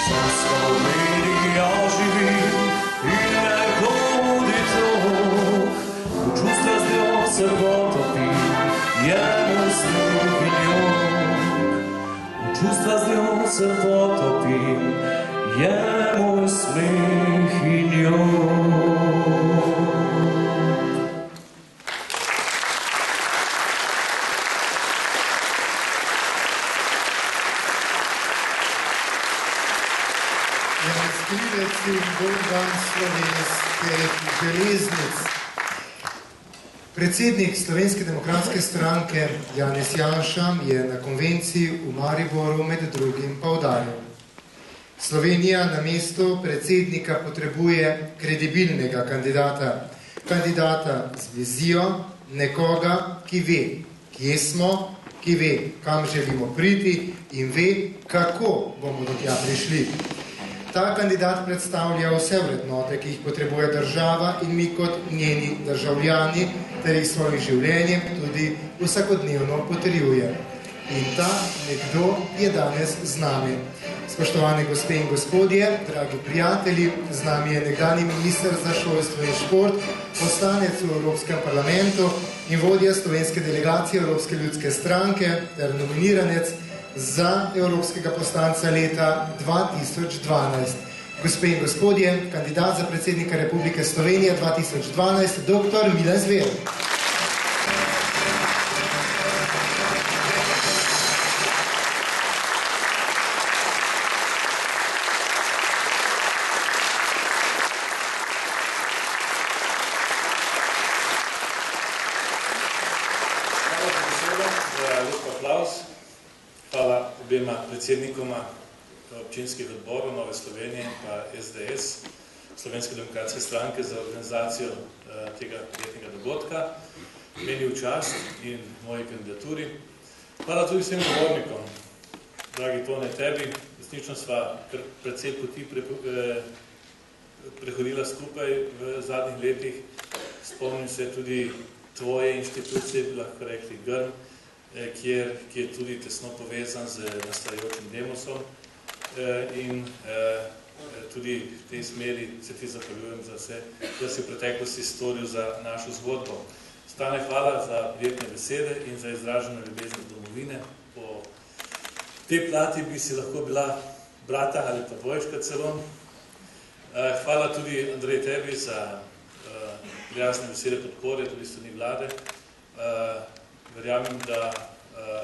Za Slovenijo živim in me vodi to, čustva z njo se potopi, je moj smeh in jok. Čustva z njo se potopim, je moj smeh in jok. Janez Krivec in Bogdan slovenskih železnic. Predsednik Slovenske demokratske stranke Janez Janša je na konvenciji v Mariboru med drugim poudaril: Slovenija na mestu predsednika potrebuje kredibilnega kandidata, kandidata z vizijo, nekoga, ki ve, kje smo, ki ve, kam želimo priti in ve, kako bomo do tja prišli. Ta kandidat predstavlja vse vrednote, ki jih potrebuje država in mi kot njeni državljani, ter jih svojim življenjem tudi vsakodnevno potrjuje. In ta nekdo je danes z nami. Spoštovane gospe in gospodje, dragi prijatelji, z nami je nekdanji minister za šolstvo in šport, poslanec v Evropskem parlamentu in vodja slovenske delegacije Evropske ljudske stranke ter nominiranec za evropskega poslanca leta 2012. Gospe in gospodje, kandidat za predsednika Republike Slovenije 2012, dr. Milan Zver. za lep aplavz. Hvala obema predsednikoma občinskih odborov Nove Slovenije in pa SDS, Slovenske demokratske stranke, za organizacijo tega prijetnega dogodka. Meni v čast in moji kandidaturi. Hvala tudi vsem govornikom. Dragi Tone, tebi, resnično sva kar precej poti prehodila skupaj v zadnjih letih. Spomnim se tudi tvoje inštitucije, bi lahko rekli Grm, ki je tudi tesno povezan z nastajajočim Demosom in tudi v tej smeri se ti zahvaljujem za vse, da si v preteklosti storil za našo zgodbo. Stane, hvala za prijetne besede in za izraženo ljubezen domovine. Po tej plati bi si lahko bila brata ali pa dvojčka celo. Hvala tudi, Andrej, tebi za prijazne besede podpore, tudi strani vlade. Verjamem, da,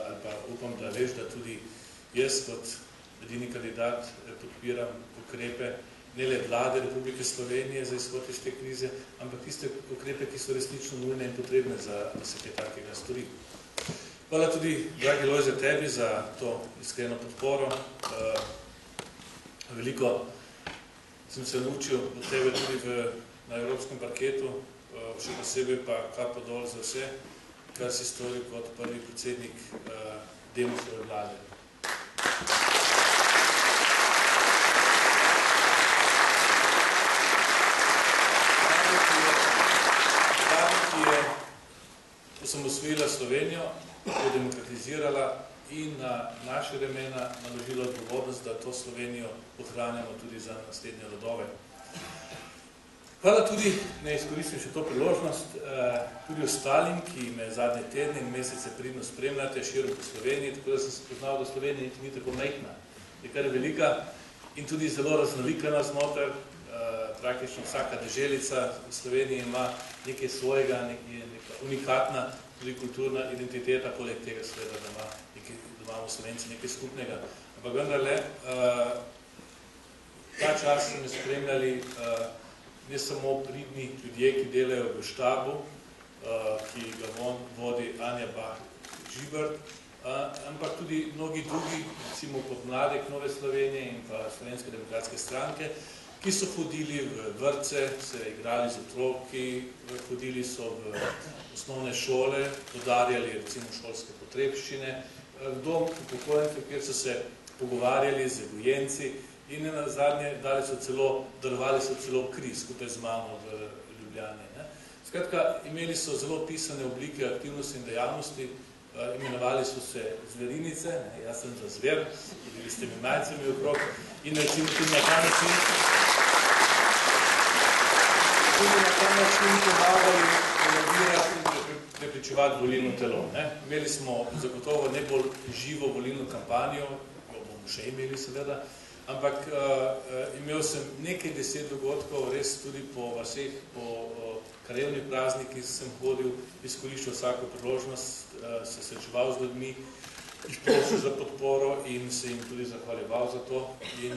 ali pa upam, da veš, da tudi jaz kot edini kandidat podpiram ukrepe ne le vlade Republike Slovenije za izhod iz te krize, ampak tiste ukrepe, ki so resnično nujne in potrebne, da se kaj takega stori. Hvala tudi, dragi Lojze, tebi za to iskreno podporo. Veliko sem se naučil od tebe tudi na evropskem parketu, še posebej pa kapo dol za vse, kar si storil kot prvi predsednik Demosove vlade. Vlada, ki je osamosvojila Slovenijo, jo demokratizirala in na naše remena naložila odgovornost, da to Slovenijo ohranjamo tudi za naslednje rodove. Hvala tudi, ne izkoristim še to priložnost, tudi ostalim, ki me zadnje tedne in mesece pridno spremljate širom po Sloveniji, tako da sem se poznal, da Slovenija niti ni tako majhna. Je kar velika in tudi zelo raznolika nas noter. Praktično vsaka deželica v Sloveniji ima nekaj svojega, neka unikatna, tudi kulturna identiteta, poleg tega seveda, da imamo Slovenci nekaj skupnega. Ampak vendarle, ta čas so me spremljali ne samo pridni ljudje, ki delajo v štabu, ki ga vodi Anja Bah-Žibert, ampak tudi mnogi drugi, recimo podmladek Nove Slovenije in pa Slovenske demokratske stranke, ki so hodili v vrtce, se igrali z otroki, hodili so v osnovne šole, podarjali recimo šolske potrebščine, v dom upokojencev, kjer so se pogovarjali z gojenci in na zadnje darovali so celo kri skupaj z mamo v Ljubljani. Skratka, imeli so zelo pisane oblike aktivnosti in dejavnosti, imenovali so se zverinice, jaz sem za zver, bili ste mi majcami okrog in recimo tudi na ta način pomagali promovirati in prepričevati volilno telo. Imeli smo zagotovo najbolj živo volilno kampanjo, jo bomo še imeli seveda, ampak imel sem nekaj 10 dogodkov, res tudi po vaseh, po krajevnih praznikih sem hodil, izkoriščal vsako priložnost, se srečeval z ljudmi, jih prosil za podporo in se jim tudi zahvaljeval za to. In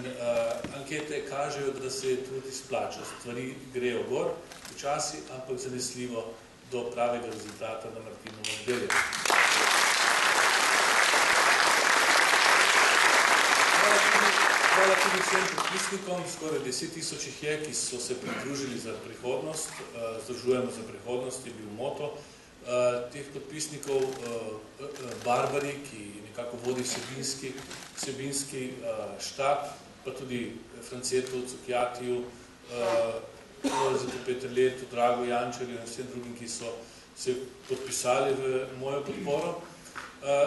ankete kažejo, da se je tudi splača. Stvari grejo gor, včasih, ampak zanesljivo do pravega rezultata na Martinovo nedeljo. Hvala tudi vsem podpisnikom, skoraj 10 000 jih je, ki so se pridružili za prihodnost, združujemo za prihodnost, je bil moto teh podpisnikov, Barbari, ki nekako vodi vsebinski štab, pa tudi Francetu, Cukjatiju, Lojzetu Peterletu, Dragu Jančarju in vsem drugim, ki so se podpisali v mojo podporo.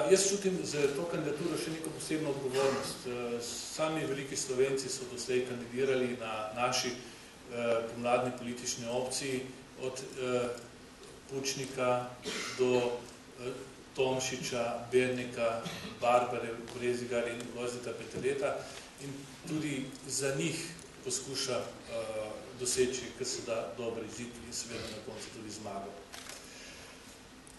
Jaz čutim za to kandidaturo še neko posebno odgovornost. Sami veliki Slovenci so doslej kandidirali na naši pomladni politični opciji, od Pučnika do Tomšiča, Bernika, Barbare, Brezigar in Lojzeta Peterleta in tudi za njih poskuša doseči, kar se da dober izid in seveda na koncu tudi zmago.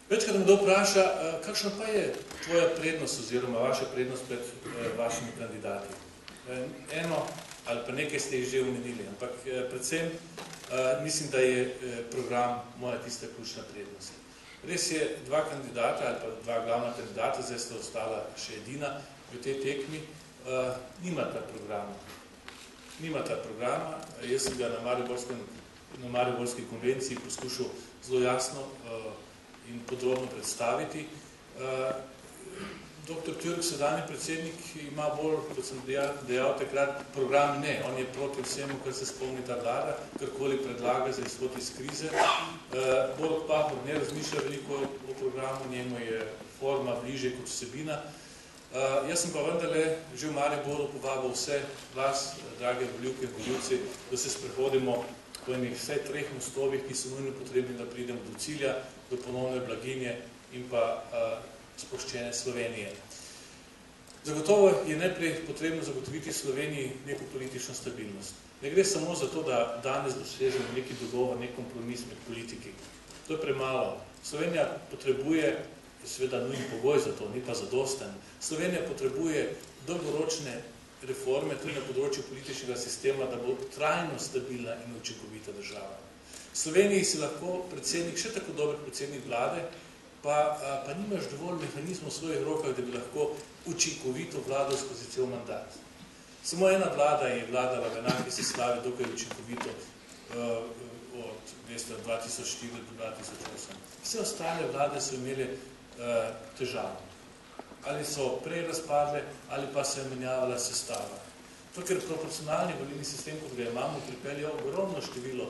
Večkrat me kdo vpraša, kakšna pa je tvoja prednost oziroma vaša prednost pred vašimi kandidati. Eno ali pa nekaj ste jih že omenili, ampak predvsem mislim, da je program moja tista ključna prednost. Res je, dva kandidata ali pa dva glavna kandidata, zdaj sta ostala še edina v tej tekmi, nimata programa. Nimata programa, jaz sem ga na Mariborski konvenciji poskušal zelo jasno in podrobno predstaviti. Dr. Türk, sedanji predsednik, ima bolj, kot sem dejal takrat, program ne. On je proti vsemu, kar se spomni ta vlada, karkoli predlaga za izhod iz krize. Borut Pahor ne razmišlja veliko o programu, njemu je forma bliže kot vsebina. Jaz sem pa vendarle že v Mariboru povabil vse vas, drage volivke in volivci, da se sprehodimo po enih vsaj 3 mostovih, ki so nujno potrebni, da pridemo do cilja, do ponovne blaginje in pa sproščene Slovenije. Zagotovo je najprej potrebno zagotoviti Sloveniji neko politično stabilnost. Ne gre samo za to, da danes dosežemo neki dogovor, nek kompromis med politiki. To je premalo. Slovenija potrebuje, seveda nujen pogoj za to, ni pa zadosten. Slovenija potrebuje dolgoročne reforme tudi na področju političnega sistema, da bo trajno stabilna in učinkovita država. V Sloveniji si lahko predsednik, še tako dober predsednik vlade, pa nimaš dovolj mehanizmov v svojih rokah, da bi lahko učinkovito vladal skozi cel mandat. Samo ena vlada je vladala v enaki sestavi dokaj učinkovito od 2004 do 2008. Vse ostale vlade so imele težave. Ali so prej razpadle, ali pa se je menjavala sestava. To, ker proporcionalni volilni sistem, kot ga imamo, pripelje ogromno število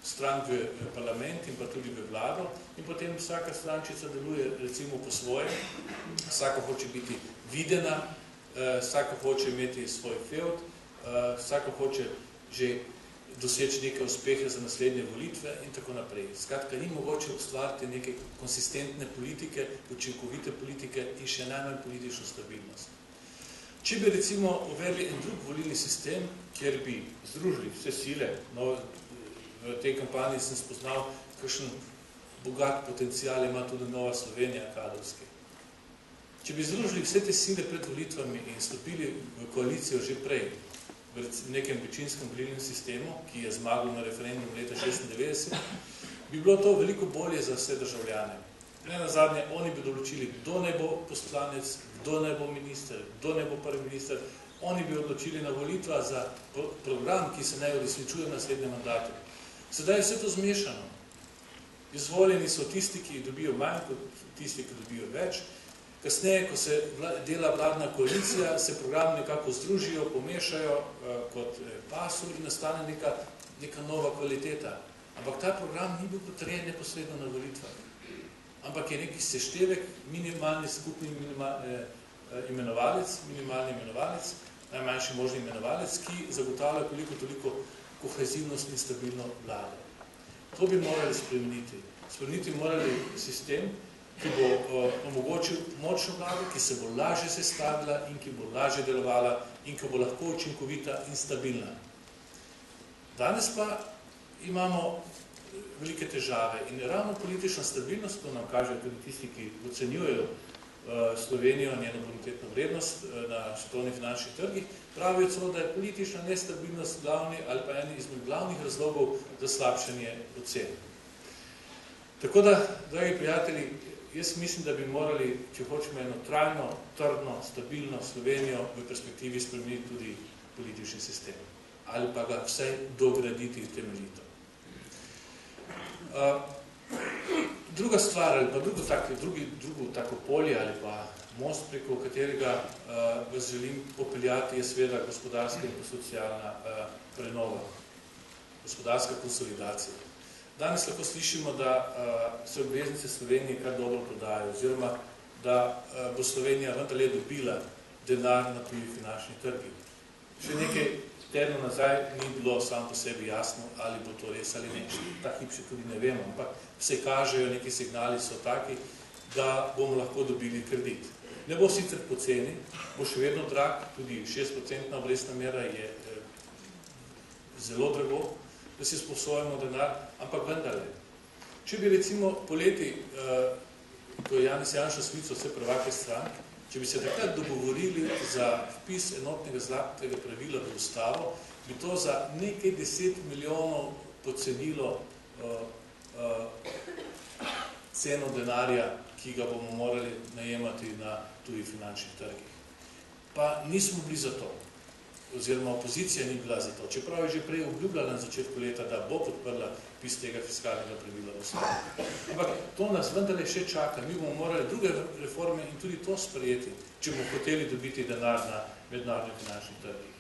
strank v parlament in pa tudi v vlado in potem vsaka strančica deluje recimo po svoje, vsaka hoče biti videna, vsaka hoče imeti svoj fevd, vsaka hoče že doseči neke uspehe za naslednje volitve in tako naprej. Skratka, ni mogoče ustvariti neke konsistentne politike, učinkovite politike in še najmanj politično stabilnost. Če bi recimo uvedli en drug volilni sistem, kjer bi združili vse sile, v tej kampanji sem spoznal, kakšen bogat potencial ima tudi Nova Slovenija kadrovski. Če bi združili vse te sile pred volitvami in stopili v koalicijo že prej, v nekem večinskem volilnem sistemu, ki je zmagal na referendum leta 1996, bi bilo to veliko bolje za vse državljane. Ne nazadnje, oni bi določili, kdo naj bo poslanec, kdo naj bo minister, kdo naj bo prvi minister. Oni bi odločili na volitvah za program, ki se naj uresničuje v naslednjem mandatu. Sedaj je vse to zmešano. Izvoljeni so tisti, ki dobijo manj, kot tisti, ki dobijo več. Kasneje, ko se dela vladna koalicija, se programi nekako združijo, pomešajo kot pasu in nastane neka nova kvaliteta. Ampak ta program ni bil potrjen neposredno na volitvah. Ampak je neki seštevek, minimalni skupni imenovalec, najmanjši možni imenovalec, ki zagotavlja koliko toliko kohezivnost in stabilno vlado. To bi morali spremeniti. Spremeniti morali sistem, ki bo omogočil močno vlado, ki se bo lažje sestavila in ki bo lažje delovala in ki bo lahko učinkovita in stabilna. Danes pa imamo velike težave in ravno politična stabilnost, to nam kažejo tudi tisti, ki ocenjujejo Slovenijo, njeno bonitetno vrednost na svetovnih finančnih trgih, pravijo celo, da je politična nestabilnost glavni ali pa eni izmed glavnih razlogov za slabšanje ocen. Tako da, dragi prijatelji, jaz mislim, da bi morali, če hočemo eno trajno, trdno, stabilno Slovenijo v perspektivi spremeniti tudi politični sistem. Ali pa ga vsaj dograditi temeljito. Druga stvar, ali pa drugo tako polje ali pa most, preko katerega vas želim popeljati, je seveda gospodarska in socialna prenova, gospodarska konsolidacija. Danes lahko slišimo, da se obveznice Slovenije kar dobro prodajo, oziroma da bo Slovenija vendarle dobila denar na tujih finančnih trgih. Še nekaj tednov nazaj ni bilo sam po sebi jasno, ali bo to res ali ne. Ta hip še tudi ne vemo, ampak vse kažejo, neki signali so taki, da bomo lahko dobili kredit. Ne bo sicer poceni, bo še vedno drag, tudi 6% obrestna mera je zelo drago, da si sposojamo denar, ampak vendarle. Če bi recimo poleti, ko je Janez Janša sklical vse prvake strank, če bi se takrat dogovorili za vpis enotnega zlatega pravila v ustavo, bi to za nekaj 10 milijonov pocenilo ceno denarja, ki ga bomo morali najemati na tujih finančnih trgih. Pa nismo bili za to, oziroma opozicija ni bila za to, čeprav je že prej obljubljala na začetku leta, da bo podprla vpis tega fiskalnega pravila v Ustavo. Ampak to nas vendarle še čaka, mi bomo morali druge reforme in tudi to sprejeti, če bomo hoteli dobiti denar na mednarodnih finančnih trgih.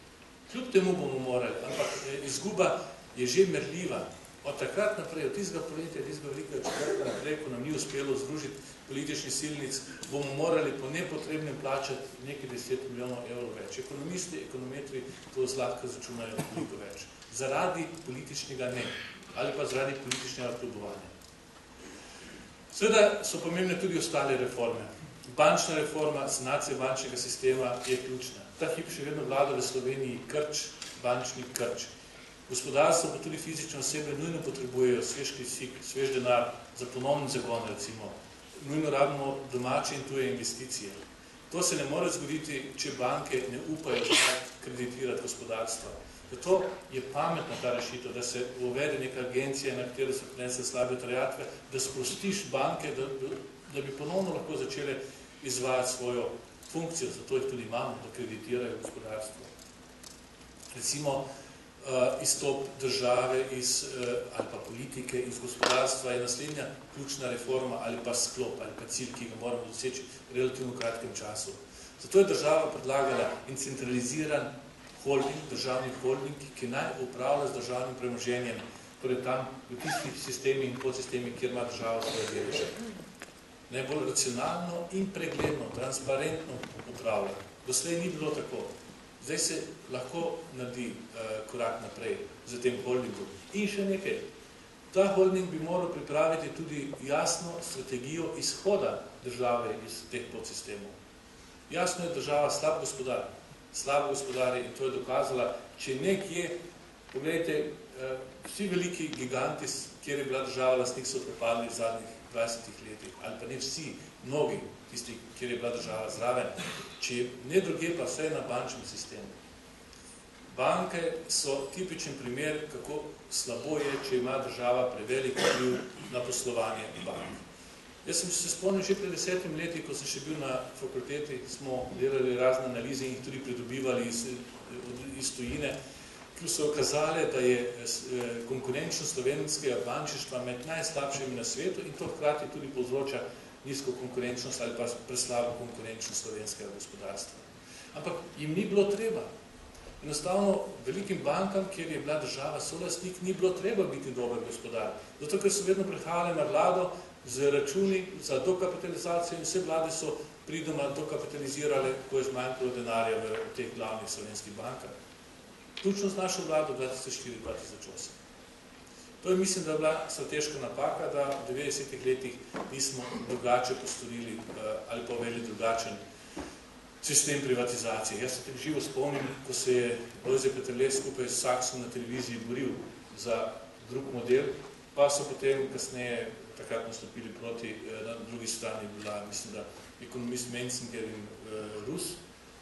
Kljub temu bomo morali, ampak izguba je že merljiva. Od takrat naprej, od tistega poletja, tistega velikega četrtka naprej, ko nam ni uspelo združiti političnih silnic, bomo morali po nepotrebnem plačati nekaj 10 milijonov evrov več. Ekonomisti, ekonometri to zlahka začunajo veliko več. Zaradi političnega ne, ali pa zaradi političnega kljubovanja. Seveda so pomembne tudi ostale reforme. Bančna reforma, sanacija bančnega sistema je ključna. Ta hip še vedno vlada v Sloveniji krč, bančni krč. Gospodarstvo, pa tudi fizične osebe nujno potrebujejo svež kisik, svež denar za ponovni zagon, recimo. Nujno rabimo domače in tuje investicije. To se ne more zgoditi, če banke ne upajo kreditirati gospodarstva. Zato je pametna ta rešitev, da se uvede neka agencija, na katero se prenese slabe terjatve, da sprostiš banke, da bi ponovno lahko začele izvajati svojo funkcijo, zato jih tudi imamo, da kreditirajo gospodarstvo. Recimo, izstop države ali pa politike iz gospodarstva je naslednja ključna reforma ali pa sklop ali pa cilj, ki ga moramo doseči v relativno kratkem času. Zato je država predlagala in centraliziran holding, državni holding, ki naj upravlja z državnim premoženjem, torej tam v tistih sistemih in podsistemih, kjer ima država svoje deleže. Najbolj racionalno in pregledno, transparentno upravlja. Doslej ni bilo tako. Zdaj se lahko naredi korak naprej za tem holdingom. In še nekaj. Ta holding bi moral pripraviti tudi jasno strategijo izhoda države iz teh podsistemov. Jasno je, država slab gospodar in to je dokazala, če nekje, pogledajte, vsi veliki giganti, kjer je bila država lastnik, so propadli v zadnjih 20 letih, ali pa ne vsi, mnogi, tisti, kjer je bila država zraven, če ne druge pa vse na bančnem sistemu. Banke so tipičen primer, kako slabo je, če ima država prevelik vpliv na poslovanje bank. Jaz sem se spomnil že pred 10 leti, ko sem še bil na fakulteti, smo delali razne analize in jih tudi pridobivali iz tujine, ki so okazali, da je konkurenčnost slovenskega bančništva med najslabšimi na svetu in to hkrati tudi povzroča nizko konkurenčnost ali pa preslabo konkurenčnost slovenskega gospodarstva. Ampak jim ni bilo treba. Enostavno velikim bankam, kjer je bila država solastnik, ni bilo treba biti dober gospodar. Zato, ker so vedno prihajali na vlado z računi za dokapitalizacijo in vse vlade so pridoma dokapitalizirale, ko je zmanjkalo denarja v teh glavnih slovenskih bankah. Vključno z našo vlado 2004-2008. To je, mislim, da je bila strateška napaka, da v 90 letih nismo drugače postorili ali pa uvedli drugačen sistem privatizacije. Jaz se tako živo spomnim, ko se je Lojze Peterle skupaj s Saksom na televiziji boril za drug model, pa so potem kasneje takrat nastopili proti, na drugi strani bila, mislim, da ekonomist Menzinger in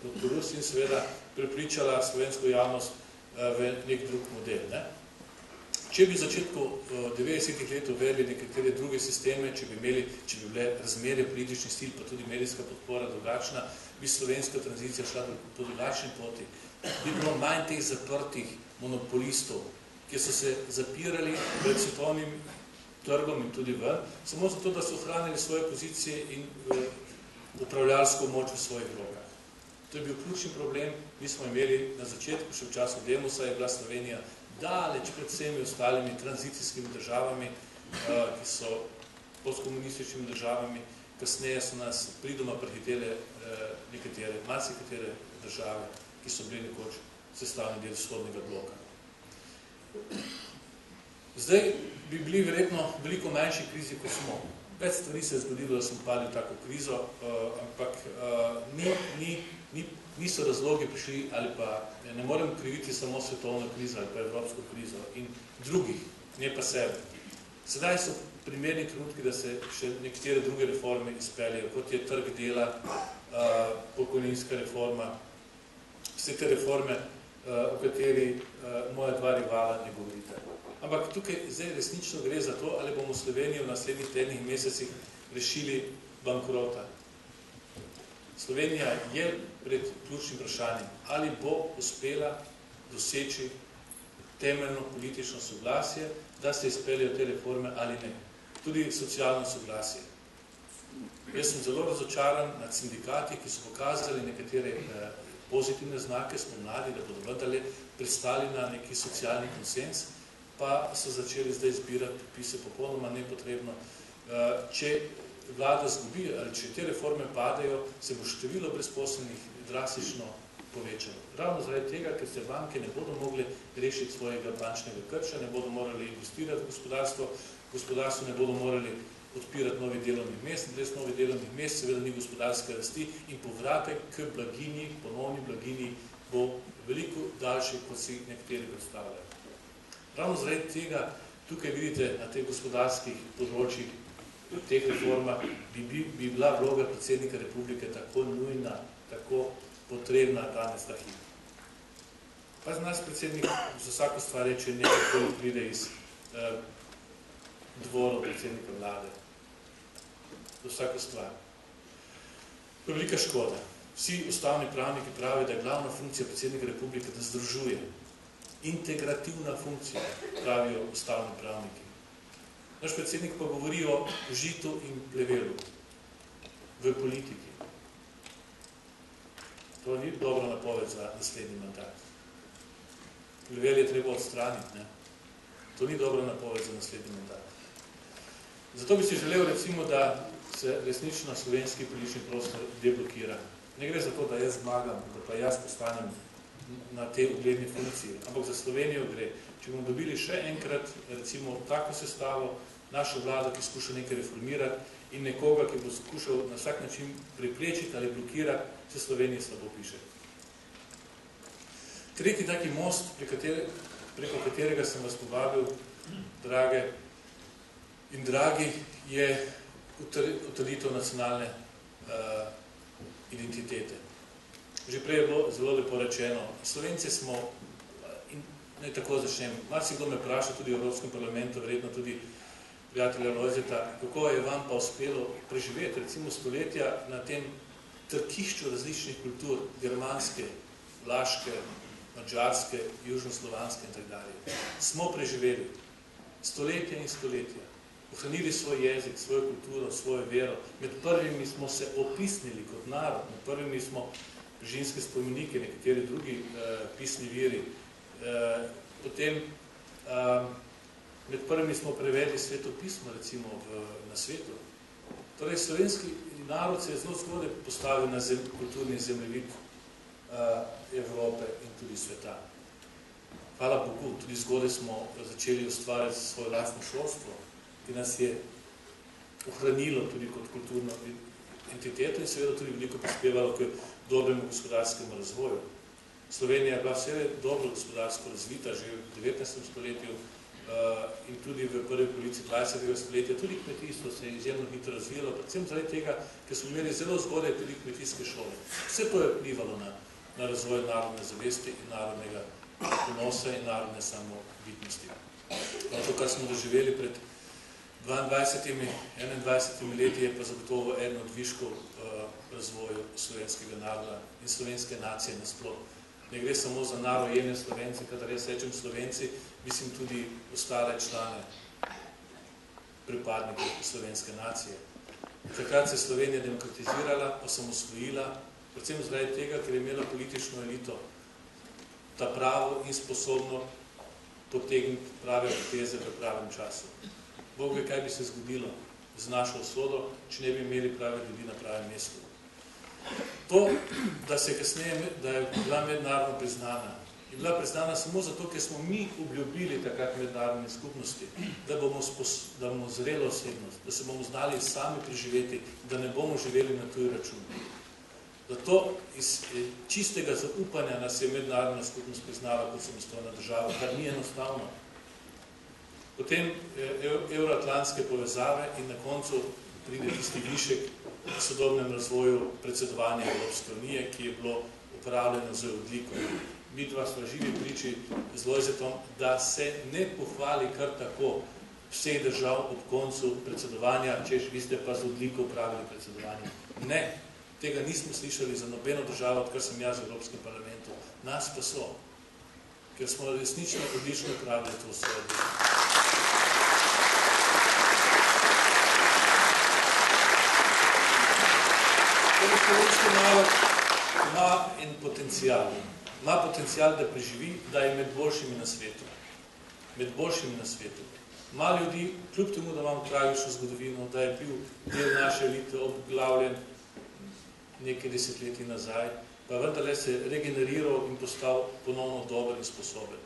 dr. Rus in seveda prepričala slovensko javnost v nek drug model. Ne? Če bi v začetku 90 let uvedli nekatere druge sisteme, če bi bile razmerje političnih sil, pa tudi medijska podpora drugačna, bi slovenska tranzicija šla po drugačni poti. Bi bilo manj teh zaprtih monopolistov, ki so se zapirali pred svetovnim trgom in tudi ven, samo zato, da so ohranili svoje pozicije in upravljalsko moč v svojih rokah. To je bil ključni problem. Mi smo imeli na začetku, še v času Demosa, je bila Slovenija daleč pred vsemi ostalimi tranzicijskimi državami, ki so postkomunističnimi državami. Kasneje so nas pridoma prehitele marsikatere države, ki so bili nekoč sestavni del vzhodnega bloka. Zdaj bi bili verjetno veliko manjši krizi, kot smo. Več stvari se je zgodilo, da smo padli v tako krizo, ampak niso razlogi prišli, ali pa ne morem kriviti samo svetovno krizo ali pa evropsko krizo in drugih, ne pa sebe. Sedaj so primerni trenutki, da se še nekatere druge reforme izpeljejo, kot je trg dela, pokojninska reforma, vse te reforme, o kateri moja dva rivala ne govorite. Ampak tukaj zdaj resnično gre za to, ali bomo Slovenijo v naslednjih tednih mesecih rešili bankrota. Slovenija je pred ključnim vprašanjem, ali bo uspela doseči temeljno politično soglasje, da se izpeljejo te reforme ali ne. Tudi socialno soglasje. Jaz sem zelo razočaran nad sindikati, ki so pokazali nekatere pozitivne znake spomladi, da bodo vendarle pristali na neki socialni konsens, pa so začeli zdaj zbirati podpise popolnoma nepotrebno. Če vlada zgubi ali če te reforme padejo, se bo število brezposelnih drastično povečalo. Ravno zaradi tega, ker se banke ne bodo mogli rešiti svojega bančnega krča, ne bodo morali investirati v gospodarstvo, gospodarstvo ne bodo morali odpirati novih delovnih mest, brez novih delovnih mest seveda ni gospodarske rasti in povratek k blaginji, ponovni blaginji bo veliko daljši, kot si nekateri predstavljajo. Ravno zaradi tega, tukaj vidite na teh gospodarskih področjih, v teh reformah, bi bila vloga predsednika republike tako nujna, tako potrebna danes ta hip. Pa z nas predsednik za vsako stvar reče nekaj, ko pride iz dvorov predsednika vlade. Za vsako stvar. To je velika škoda. Vsi ustavni pravniki pravijo, da je glavna funkcija predsednika republike, da združuje. Integrativna funkcija, pravijo ustavni pravniki. Naš predsednik pa govori o žitu in plevelu v politiki. To ni dobra napoved za naslednji mandat. Plevel je treba odstraniti, ne? To ni dobra napoved za naslednji mandat. Zato bi si želel, recimo, da se resnično slovenski politični prostor deblokira. Ne gre za to, da jaz zmagam, da pa jaz postanem na te ugledni funkciji, ampak za Slovenijo gre. Če bomo dobili še enkrat, recimo, tako sestavo, našo vlado, ki skuša nekaj reformirati in nekoga, ki bo skušal na vsak način preprečiti ali blokirati, se Sloveniji slabo piše. Tretji taki most, preko katerega sem vas povabil, drage in dragi, je utrditev nacionalne identitete. Že prej je bilo zelo lepo rečeno, Slovenci smo, in naj tako začnem, marsikdo me vpraša tudi v Evropskem parlamentu, verjetno tudi prijatelja Lojzeta, kako je vam pa uspelo preživeti, recimo stoletja na tem trkišču različnih kultur, germanske, vlaške, madžarske, južnoslovanske in tak dalje. Smo preživeli stoletja in stoletja. Ohranili svoj jezik, svojo kulturo, svojo vero. Med prvimi smo se opisnili kot narod, med prvimi smo ženske spomenike, nekateri drugi pisni viri. Potem med prvimi smo prevedli svetopismo, recimo, na svetu. Torej, slovenski narod se je zelo zgodaj postavil na kulturni zemljevid Evrope in tudi sveta. Hvala Bogu, tudi zgodaj smo začeli ustvarjati svoje lastno šolstvo, ki nas je ohranilo tudi kot kulturno entiteto in seveda tudi veliko prispevalo k dobremu gospodarskemu razvoju. Slovenija je bila vse dobro gospodarsko razvita že v 19. stoletju in tudi v prvi polovici 20. stoletja. Tudi kmetijstvo se je izjemno hitro razvijalo, predvsem zaradi tega, ker smo imeli zelo zgodaj tudi kmetijske šole. Vse to je vplivalo na razvoj narodne zavesti in narodnega ponosa in narodne samobitnosti. To, kar smo doživeli pred 22, 21 leti, je pa zagotovo eden od viškov razvoju slovenskega naroda in slovenske nacije nasploh. Ne gre samo za narojene Slovenci, kadar jaz rečem Slovenci, mislim tudi ostale člane pripadnike slovenske nacije. Takrat se je Slovenija demokratizirala, osamosvojila, predvsem zaradi tega, ker je imela politično elito ta pravo in sposobno potegniti prave poteze v pravem času. Bog ve, kaj bi se zgodilo z našo usodo, če ne bi imeli prave ljudi na pravem mestu. To, da se kasneje, da je bila mednarodno priznana, je bila priznana samo zato, ker smo mi obljubili takrat mednarodne skupnosti, da bomo zrelo osebnost, da se bomo znali sami preživeti, da ne bomo živeli na tuj račun. Zato iz čistega zaupanja nas je mednarodna skupnost priznala kot samostojna država, kar ni enostavno. Potem evroatlantske povezave in na koncu pride tisti višek v sodobnem razvoju predsedovanja Evropske unije, ki je bilo upravljeno z odliko. mi dva sva živi priči z Lojzetom, da se ne pohvali kar tako vseh držav ob koncu predsedovanja, češ vi ste pa z odliko upravili predsedovanje. Ne, tega nismo slišali za nobeno državo, odkar sem jaz v Evropskem parlamentu. Nas pa so, ker smo resnično odlično upravili to svoje delo. Slovenski narod ima en potencial. Ima potencial, da preživi, da je med boljšimi na svetu. Med boljšimi na svetu. Ima ljudi, kljub temu, da imamo tragično zgodovino, da je bil del naše elite obglavljen nekaj desetletij nazaj, pa vendarle se regeneriral in postal ponovno dober in sposoben.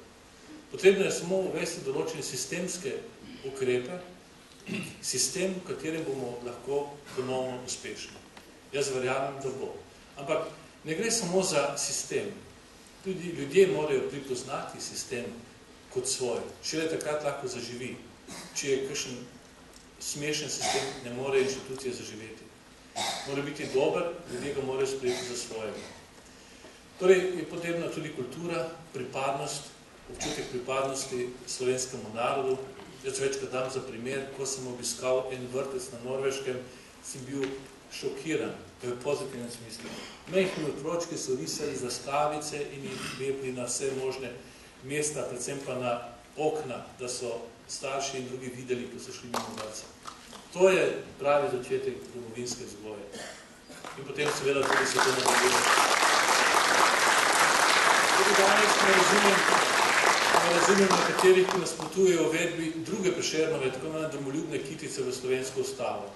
Potrebno je samo uvesti določene sistemske ukrepe, sistem, v katerem bomo lahko ponovno uspešni. Jaz verjamem, da bo. Ampak ne gre samo za sistem. Tudi ljudje morajo pripoznati sistem kot svoj. Šele takrat lahko zaživi. Če je kakšen smešen sistem, ne more inštitucije zaživeti. Mora biti dober, ljudje ga morajo sprejeti za svojega. Torej je potrebna tudi kultura, pripadnost, občutek pripadnosti slovenskemu narodu. Jaz večkrat dam za primer, ko sem obiskal en vrtec na Norveškem, sem bil šokiran, v pozitivnem smislu. Mehni otročki so risali zastavice in jih lepili na vse možne mesta, predvsem pa na okna, da so starši in drugi videli, ko so šli mimo vrtca. To je pravi začetek domovinske vzgoje. In potem seveda tudi se to nadaljuje. Tudi danes ne razumem nekaterih, ki nasprotujejo uvedbi druge Prešernove, tako imenovane domoljubne kitice v slovensko ustavo.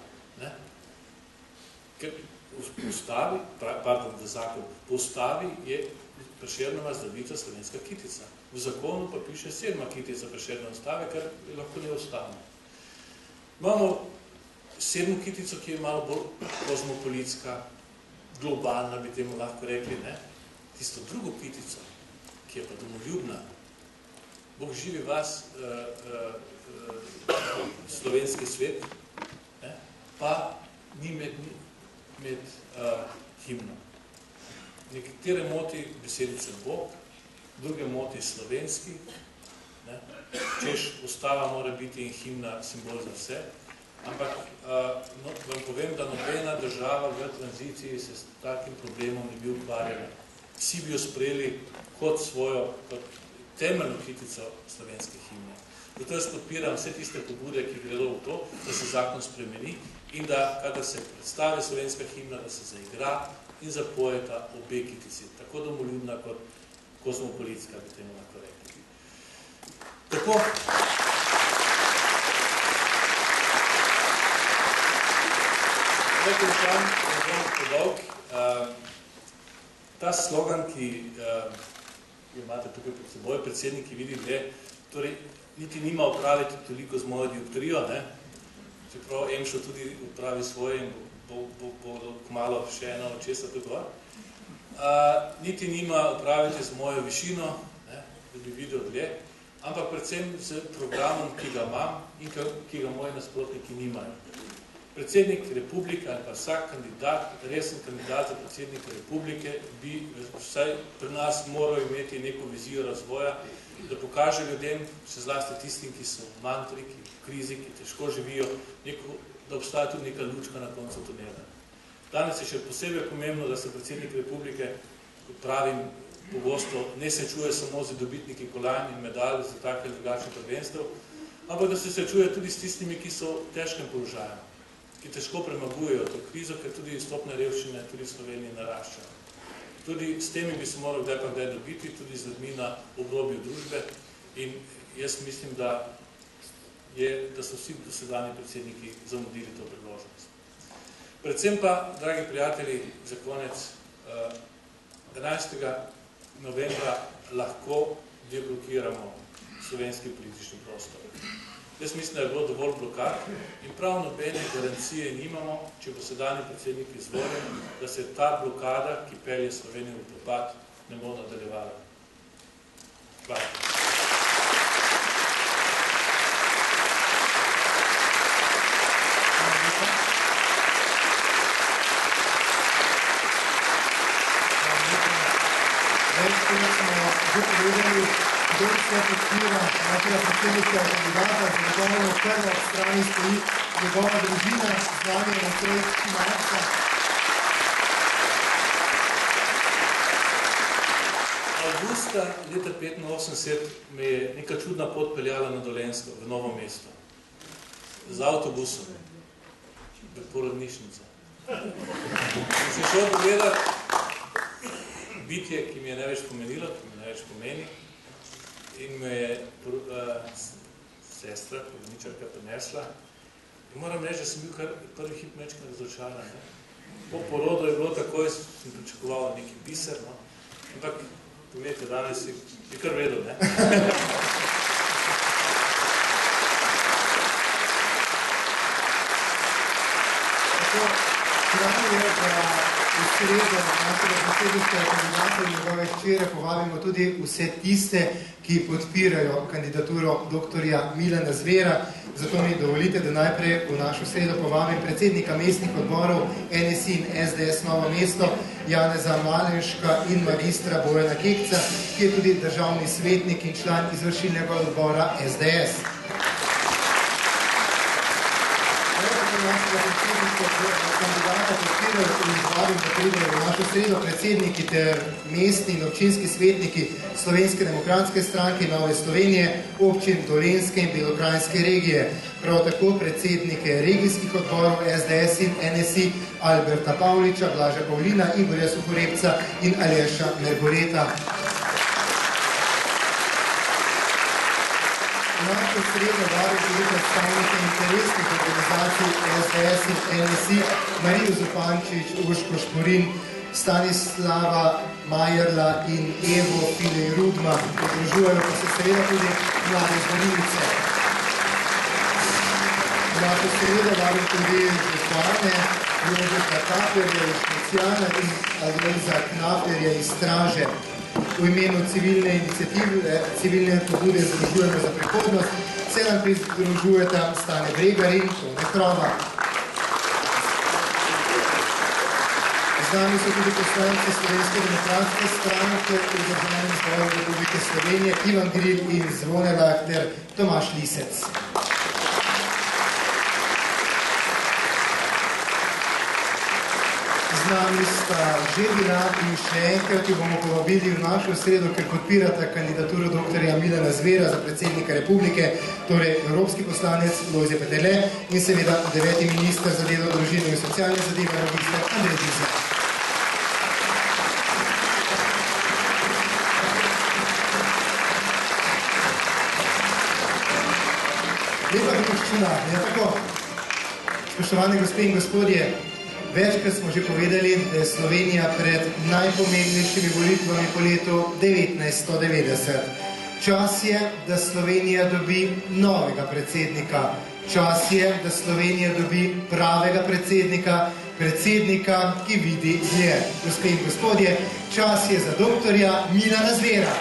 Ker v ustavi, pardon, v zakon, po ustavi je Prešernova zdravica slovenska kitica. V zakonu pa piše 7. kitica Prešernove ustave, kar je lahko neustavno. Imamo 7. kitico, ki je malo bolj kozmopolitska, globalna, bi temu lahko rekli, ne? Tisto drugo kitico, ki je pa domoljubna, Bog živi vas, slovenski svet, ne? Pa ni med himno. Nekatere moti besedice Bog, druge moti slovenski, ne? Češ ustava mora biti in himna simbol za vse, ampak vam povem, da nobena država v tranziciji se s takim problemom ne bi ukvarjala. Vsi bi jo sprejeli kot svojo, kot temeljno kitico slovenske himne. Zato jaz podpiram vse tiste pobude, ki gredo v to, da se zakon spremeni in da, kadar se predstavi slovenska himna, da se zaigra in zapojeta obe kitici, tako domoljubna kot kozmopolitska, bi temu lahko rekli. Tako. Nekaj vprašanj, ne bom podolg. Ta slogan, ki imate tukaj pred seboj, predsednik, ki vidi dve, torej niti nima opraviti toliko z mojo dioptrijo, ne? Čeprav Emšo tudi opravi svoje in bo kmalo še eno česa tukaj. Niti nima opraviti z mojo višino, ne? Da bi videl dlje, ampak predvsem z programom, ki ga imam in ki ga moji nasprotniki nimajo. Predsednik republike ali pa vsak kandidat, resen kandidat za predsednika republike bi vsaj pri nas moral imeti neko vizijo razvoja, da pokaže ljudem, še zlasti tistim, ki so v mantri, ki v krizi, ki težko živijo, da obstaja tudi neka lučka na koncu tunela. Danes je še posebej pomembno, da se predsednik republike, kot pravim, pogosto ne srečuje samo z dobitniki kolajn in medalj za take drugačne prvenstev, ampak da se srečuje tudi s tistimi, ki so v težkem položaju, ki težko premagujejo to krizo, ker tudi stopnja revščine tudi v Sloveniji narašča. Tudi s temi bi se moral kdaj pa kdaj dobiti, tudi z ljudmi na obrobju družbe in jaz mislim, da so vsi dosedanji predsedniki zamudili to priložnost. Predvsem pa, dragi prijatelji, za konec, 11. novembra lahko deblokiramo slovenski politični prostor. Jaz mislim, da je bilo dovolj blokad in prav nobene garancije nimamo, če bo sedanji predsednik izvoljen, da se ta blokada, ki pelje Slovenijo v propad, ne bo nadaljevala. Hvala. Hvala. že povedali, kdo se podpira našega predsedniškega kandidata, zagotovo prva ob strani stoji njegova družina, z nami je naprej Marca. Avgusta leta 1985 me je neka čudna pot peljala na Dolenjsko, v Novo mesto. Z avtobusom, v porodnišnico. In sem šel pogledat bitje, ki mi je največ pomenilo, ki mi največ pomeni. In me je sestra, porodničarka, prinesla. In moram reči, da sem bil kar prvi hip mečkrat razočaran. Po porodu je bilo takoj, sem pričakoval neki biser, no. Ampak, pomete, danes je kar vedel, ne? Tako, je, da v sredo našega predsedniškega kandidata in njegove hčere povabimo tudi vse tiste, ki podpirajo kandidaturo doktorja Milana Zvera. Zato mi dovolite, da najprej v našo sredo povabim predsednika mestnih odborov NSI in SDS Novo mesto, Janeza Malenška in magistra Bojana Kekca, ki je tudi državni svetnik in član izvršilnega odbora SDS. Našega predsedniškega kandidata podpirajo in zvabim, da pridejo v našo sredo predsedniki ter mestni in občinski svetniki Slovenske demokratske stranke Nove Slovenije, občin Dolenjske in Belokranjske regije. Prav tako predsednike regijskih odborov SDS in NSI Alberta Pavliča, Blaža Pavlina, Igorja Suhorepca in Aleša Mergoreta. V našo sredo vabim tudi predstavnike interesnih organizacij SDS in NSI, Marijo Zupančič, Urško Šporin, Stanislava Majerla in Evo Filej-Rudman. Podružujejo pa se seveda tudi mlade zbornice. V našo sredo vabim tudi župane Jožeta Kaperja iz Špecijana in Alveza Knaperja iz Straže. V imenu civilne iniciative, civilne pobude Združujemo za prihodnost, se nam pridružujeta Stane Bregar in Tone Hrova. Z nami so tudi poslanci Slovenske demokratske stranke v Državnem zboru Republike Slovenije, Ivan Gril in Zvone Lahter, Tomaž Lisec. Z nami sta že bila in še enkrat, ki bomo povabili v našo sredo, ker podpirata kandidaturo doktorja Milana Zvera za predsednika republike, torej evropski poslanec Lojze Peterle in seveda 9. minister za delo, družino in socialne zadeve, magister Andrej Vizjak. Lepa dopuščina, je tako? Spoštovani gospe in gospodje, večkrat smo že povedali, da je Slovenija pred najpomembnejšimi volitvami po letu 1990. Čas je, da Slovenija dobi novega predsednika. Čas je, da Slovenija dobi pravega predsednika, predsednika, ki vidi dlje. Gospe in gospodje, čas je za doktorja Milana Zvera.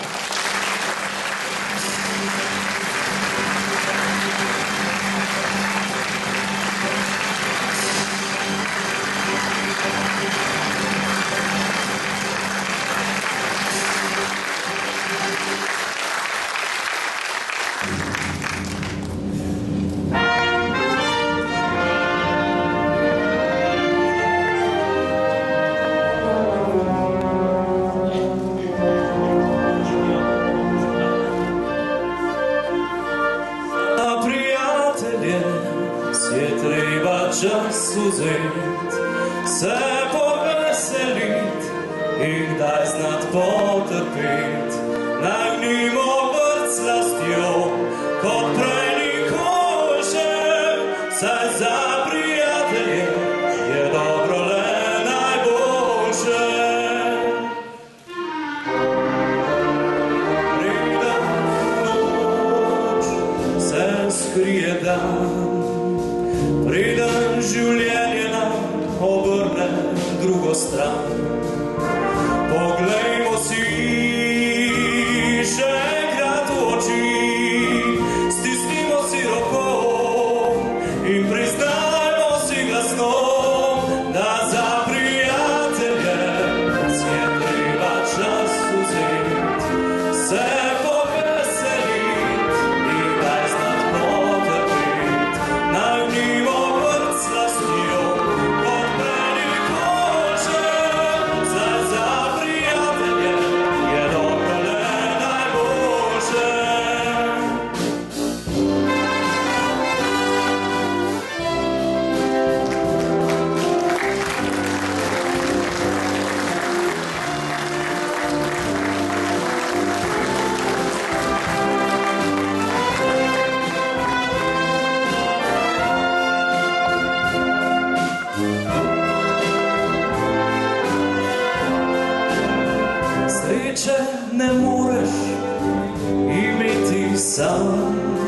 Za prijatelje si je treba čas vzeti. ne moreš imeti sam.